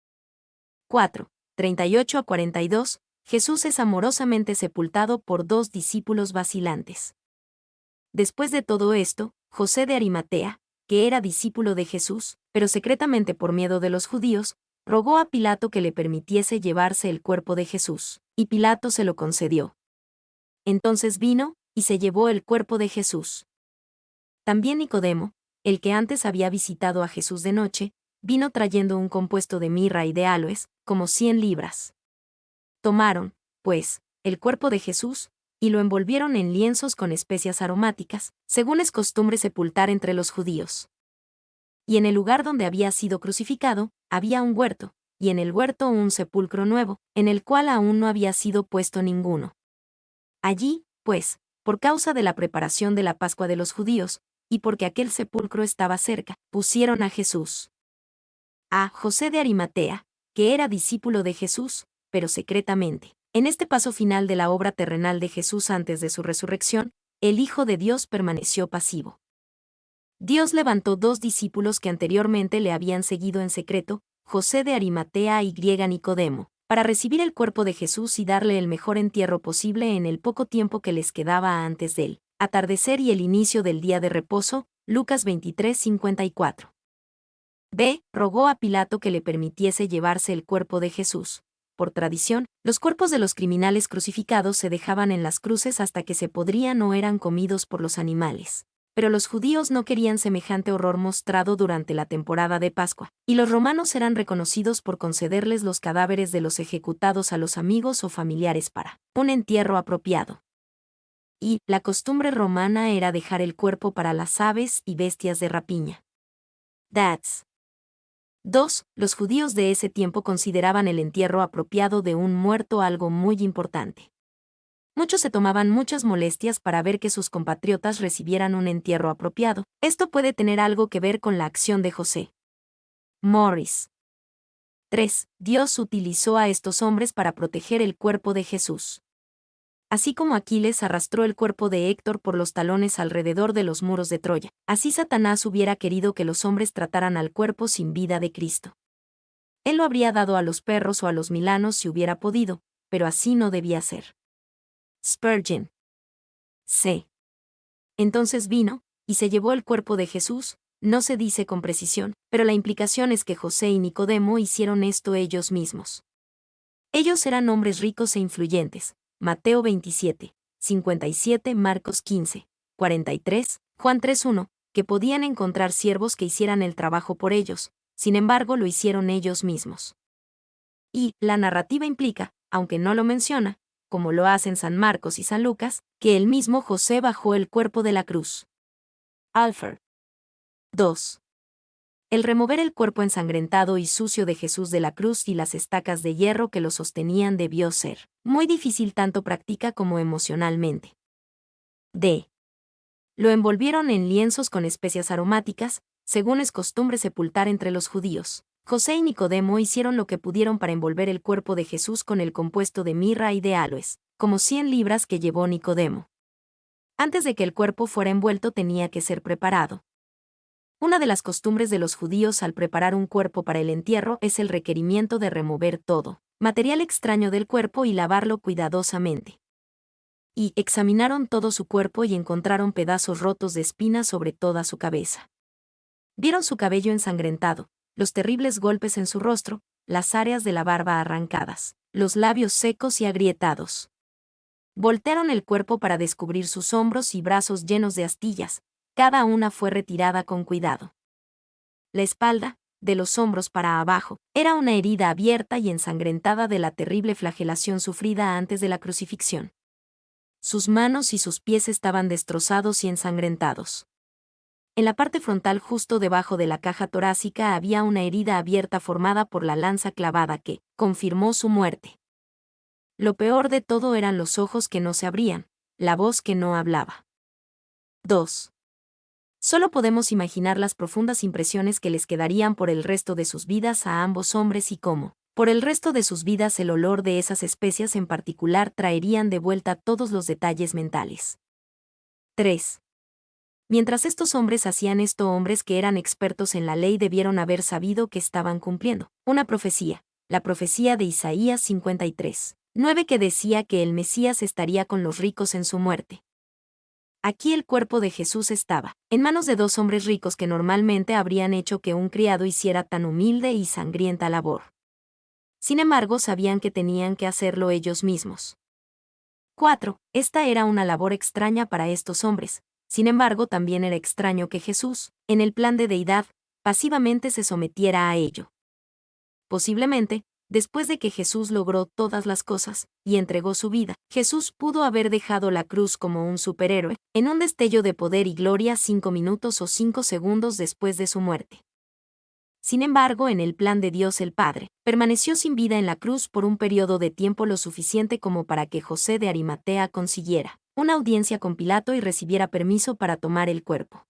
4. 38 a 42, Jesús es amorosamente sepultado por dos discípulos vacilantes. Después de todo esto, José de Arimatea, que era discípulo de Jesús, pero secretamente por miedo de los judíos, rogó a Pilato que le permitiese llevarse el cuerpo de Jesús, y Pilato se lo concedió. Entonces vino, y se llevó el cuerpo de Jesús. También Nicodemo, el que antes había visitado a Jesús de noche, vino trayendo un compuesto de mirra y de áloes, como 100 libras. Tomaron, pues, el cuerpo de Jesús, y lo envolvieron en lienzos con especias aromáticas, según es costumbre sepultar entre los judíos. Y en el lugar donde había sido crucificado, había un huerto, y en el huerto un sepulcro nuevo, en el cual aún no había sido puesto ninguno. Allí, pues, por causa de la preparación de la Pascua de los judíos, y porque aquel sepulcro estaba cerca, pusieron a Jesús. A José de Arimatea, que era discípulo de Jesús, pero secretamente. En este paso final de la obra terrenal de Jesús antes de su resurrección, el Hijo de Dios permaneció pasivo. Dios levantó 2 discípulos que anteriormente le habían seguido en secreto, José de Arimatea y Nicodemo, para recibir el cuerpo de Jesús y darle el mejor entierro posible en el poco tiempo que les quedaba antes del atardecer y el inicio del día de reposo, Lucas 23:54. B. Rogó a Pilato que le permitiese llevarse el cuerpo de Jesús. Por tradición, los cuerpos de los criminales crucificados se dejaban en las cruces hasta que se podrían o eran comidos por los animales. Pero los judíos no querían semejante horror mostrado durante la temporada de Pascua, y los romanos eran reconocidos por concederles los cadáveres de los ejecutados a los amigos o familiares para un entierro apropiado. Y la costumbre romana era dejar el cuerpo para las aves y bestias de rapiña. That's 2. Los judíos de ese tiempo consideraban el entierro apropiado de un muerto algo muy importante. Muchos se tomaban muchas molestias para ver que sus compatriotas recibieran un entierro apropiado. Esto puede tener algo que ver con la acción de José. Morris. 3. Dios utilizó a estos hombres para proteger el cuerpo de Jesús. Así como Aquiles arrastró el cuerpo de Héctor por los talones alrededor de los muros de Troya, así Satanás hubiera querido que los hombres trataran al cuerpo sin vida de Cristo. Él lo habría dado a los perros o a los milanos si hubiera podido, pero así no debía ser. Spurgeon. C. Entonces vino, y se llevó el cuerpo de Jesús, no se dice con precisión, pero la implicación es que José y Nicodemo hicieron esto ellos mismos. Ellos eran hombres ricos e influyentes, Mateo 27, 57, Marcos 15, 43, Juan 3:1, que podían encontrar siervos que hicieran el trabajo por ellos, sin embargo lo hicieron ellos mismos. Y la narrativa implica, aunque no lo menciona, como lo hacen San Marcos y San Lucas, que el mismo José bajó el cuerpo de la cruz. Alford. 2. El remover el cuerpo ensangrentado y sucio de Jesús de la cruz y las estacas de hierro que lo sostenían debió ser muy difícil tanto práctica como emocionalmente. D. Lo envolvieron en lienzos con especias aromáticas, según es costumbre sepultar entre los judíos. José y Nicodemo hicieron lo que pudieron para envolver el cuerpo de Jesús con el compuesto de mirra y de aloes, como 100 libras que llevó Nicodemo. Antes de que el cuerpo fuera envuelto tenía que ser preparado. Una de las costumbres de los judíos al preparar un cuerpo para el entierro es el requerimiento de remover todo material extraño del cuerpo y lavarlo cuidadosamente. Y examinaron todo su cuerpo y encontraron pedazos rotos de espinas sobre toda su cabeza. Vieron su cabello ensangrentado, los terribles golpes en su rostro, las áreas de la barba arrancadas, los labios secos y agrietados. Voltearon el cuerpo para descubrir sus hombros y brazos llenos de astillas, cada una fue retirada con cuidado. La espalda, de los hombros para abajo, era una herida abierta y ensangrentada de la terrible flagelación sufrida antes de la crucifixión. Sus manos y sus pies estaban destrozados y ensangrentados. En la parte frontal justo debajo de la caja torácica había una herida abierta formada por la lanza clavada que confirmó su muerte. Lo peor de todo eran los ojos que no se abrían, la voz que no hablaba. 2. Solo podemos imaginar las profundas impresiones que les quedarían por el resto de sus vidas a ambos hombres y cómo, por el resto de sus vidas el olor de esas especias en particular traerían de vuelta todos los detalles mentales. 3. Mientras estos hombres hacían esto, hombres que eran expertos en la ley debieron haber sabido que estaban cumpliendo una profecía, la profecía de Isaías 53, 9 que decía que el Mesías estaría con los ricos en su muerte. Aquí el cuerpo de Jesús estaba en manos de 2 hombres ricos que normalmente habrían hecho que un criado hiciera tan humilde y sangrienta labor. Sin embargo, sabían que tenían que hacerlo ellos mismos. 4. Esta era una labor extraña para estos hombres. Sin embargo, también era extraño que Jesús, en el plan de deidad, pasivamente se sometiera a ello. Posiblemente, después de que Jesús logró todas las cosas, y entregó su vida, Jesús pudo haber dejado la cruz como un superhéroe, en un destello de poder y gloria 5 minutos o 5 segundos después de su muerte. Sin embargo, en el plan de Dios el Padre, permaneció sin vida en la cruz por un periodo de tiempo lo suficiente como para que José de Arimatea consiguiera una audiencia con Pilato y recibiera permiso para tomar el cuerpo.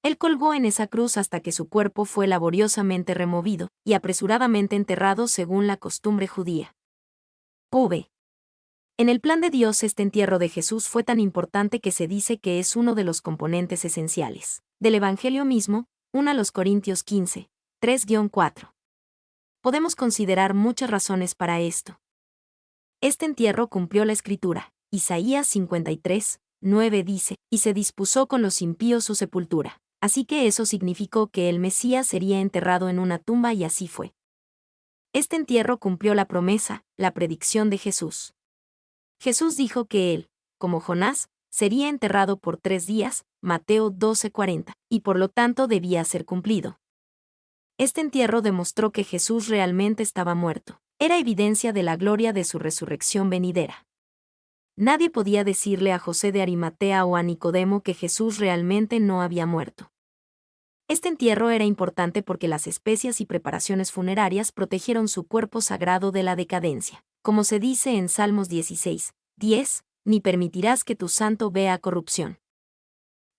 Él colgó en esa cruz hasta que su cuerpo fue laboriosamente removido y apresuradamente enterrado según la costumbre judía. V. En el plan de Dios este entierro de Jesús fue tan importante que se dice que es uno de los componentes esenciales Del Evangelio mismo, 1 Corintios 15, 3-4. Podemos considerar muchas razones para esto. Este entierro cumplió la Escritura. Isaías 53, 9 dice, y se dispuso con los impíos su sepultura. Así que eso significó que el Mesías sería enterrado en una tumba y así fue. Este entierro cumplió la promesa, la predicción de Jesús. Jesús dijo que él, como Jonás, sería enterrado por 3 días, Mateo 12:40, y por lo tanto debía ser cumplido. Este entierro demostró que Jesús realmente estaba muerto. Era evidencia de la gloria de su resurrección venidera. Nadie podía decirle a José de Arimatea o a Nicodemo que Jesús realmente no había muerto. Este entierro era importante porque las especias y preparaciones funerarias protegieron su cuerpo sagrado de la decadencia. Como se dice en Salmos 16, 10, ni permitirás que tu santo vea corrupción.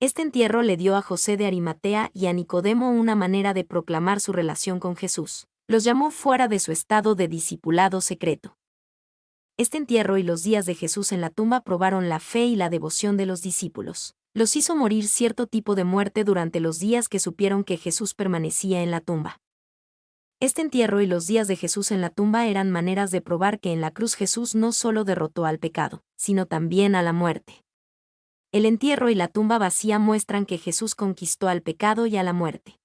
Este entierro le dio a José de Arimatea y a Nicodemo una manera de proclamar su relación con Jesús. Los llamó fuera de su estado de discipulado secreto. Este entierro y los días de Jesús en la tumba probaron la fe y la devoción de los discípulos. Los hizo morir cierto tipo de muerte durante los días que supieron que Jesús permanecía en la tumba. Este entierro y los días de Jesús en la tumba eran maneras de probar que en la cruz Jesús no solo derrotó al pecado, sino también a la muerte. El entierro y la tumba vacía muestran que Jesús conquistó al pecado y a la muerte.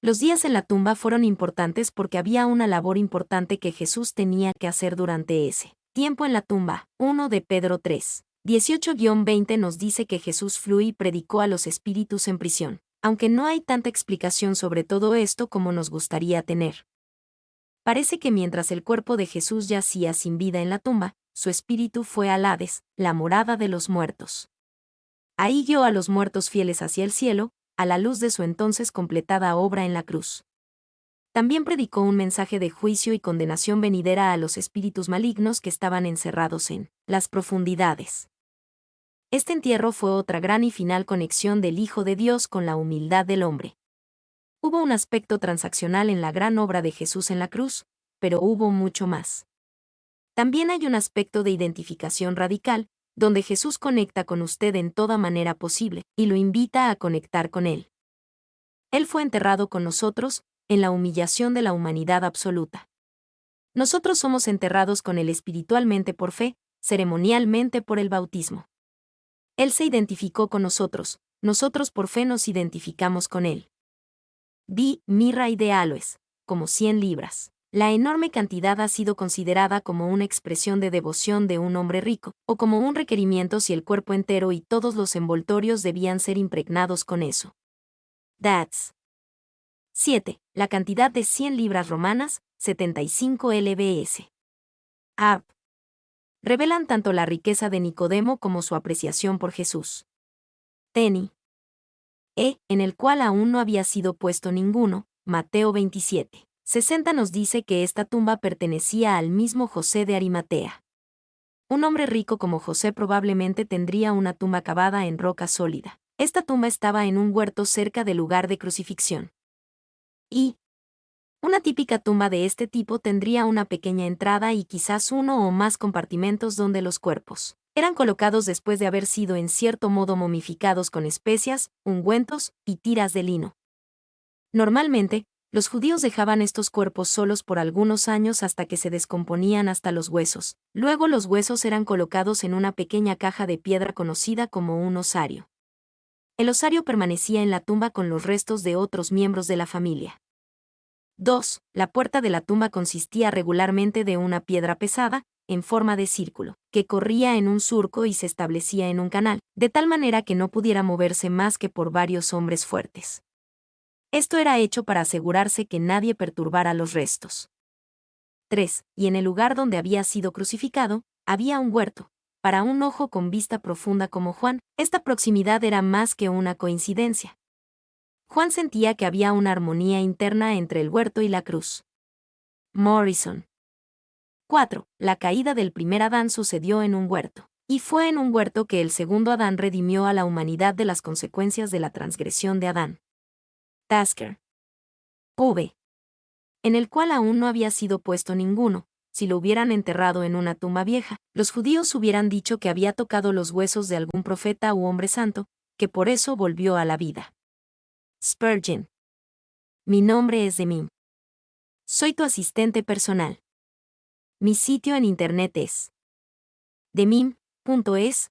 Los días en la tumba fueron importantes porque había una labor importante que Jesús tenía que hacer durante ese tiempo en la tumba. 1 de Pedro 3, 18-20 nos dice que Jesús fue y predicó a los espíritus en prisión, aunque no hay tanta explicación sobre todo esto como nos gustaría tener. Parece que mientras el cuerpo de Jesús yacía sin vida en la tumba, su espíritu fue al Hades, la morada de los muertos. Ahí guió a los muertos fieles hacia el cielo, a la luz de su entonces completada obra en la cruz. También predicó un mensaje de juicio y condenación venidera a los espíritus malignos que estaban encerrados en las profundidades. Este entierro fue otra gran y final conexión del Hijo de Dios con la humildad del hombre. Hubo un aspecto transaccional en la gran obra de Jesús en la cruz, pero hubo mucho más. También hay un aspecto de identificación radical, donde Jesús conecta con usted en toda manera posible, y lo invita a conectar con Él. Él fue enterrado con nosotros, en la humillación de la humanidad absoluta. Nosotros somos enterrados con Él espiritualmente por fe, ceremonialmente por el bautismo. Él se identificó con nosotros por fe nos identificamos con Él. Mirra y de aloes, como 100 libras. La enorme cantidad ha sido considerada como una expresión de devoción de un hombre rico, o como un requerimiento si el cuerpo entero y todos los envoltorios debían ser impregnados con eso. That's 7. La cantidad de 100 libras romanas, 75 lbs. Revelan tanto la riqueza de Nicodemo como su apreciación por Jesús. Teni. En el cual aún no había sido puesto ninguno, Mateo 27. 60 nos dice que esta tumba pertenecía al mismo José de Arimatea. Un hombre rico como José probablemente tendría una tumba cavada en roca sólida. Esta tumba estaba en un huerto cerca del lugar de crucifixión. Una típica tumba de este tipo tendría una pequeña entrada y quizás uno o más compartimentos donde los cuerpos eran colocados después de haber sido en cierto modo momificados con especias, ungüentos y tiras de lino. Normalmente, los judíos dejaban estos cuerpos solos por algunos años hasta que se descomponían hasta los huesos. Luego los huesos eran colocados en una pequeña caja de piedra conocida como un osario. El osario permanecía en la tumba con los restos de otros miembros de la familia. 2. La puerta de la tumba consistía regularmente de una piedra pesada, en forma de círculo, que corría en un surco y se establecía en un canal, de tal manera que no pudiera moverse más que por varios hombres fuertes. Esto era hecho para asegurarse que nadie perturbara los restos. 3. Y en el lugar donde había sido crucificado, había un huerto. Para un ojo con vista profunda como Juan, esta proximidad era más que una coincidencia. Juan sentía que había una armonía interna entre el huerto y la cruz. Morrison. 4. La caída del primer Adán sucedió en un huerto. Y fue en un huerto que el segundo Adán redimió a la humanidad de las consecuencias de la transgresión de Adán. Tasker. En el cual aún no había sido puesto ninguno. Si lo hubieran enterrado en una tumba vieja, los judíos hubieran dicho que había tocado los huesos de algún profeta u hombre santo, que por eso volvió a la vida. Spurgeon. Mi nombre es Demim. Soy tu asistente personal. Mi sitio en internet es demim.es.tl.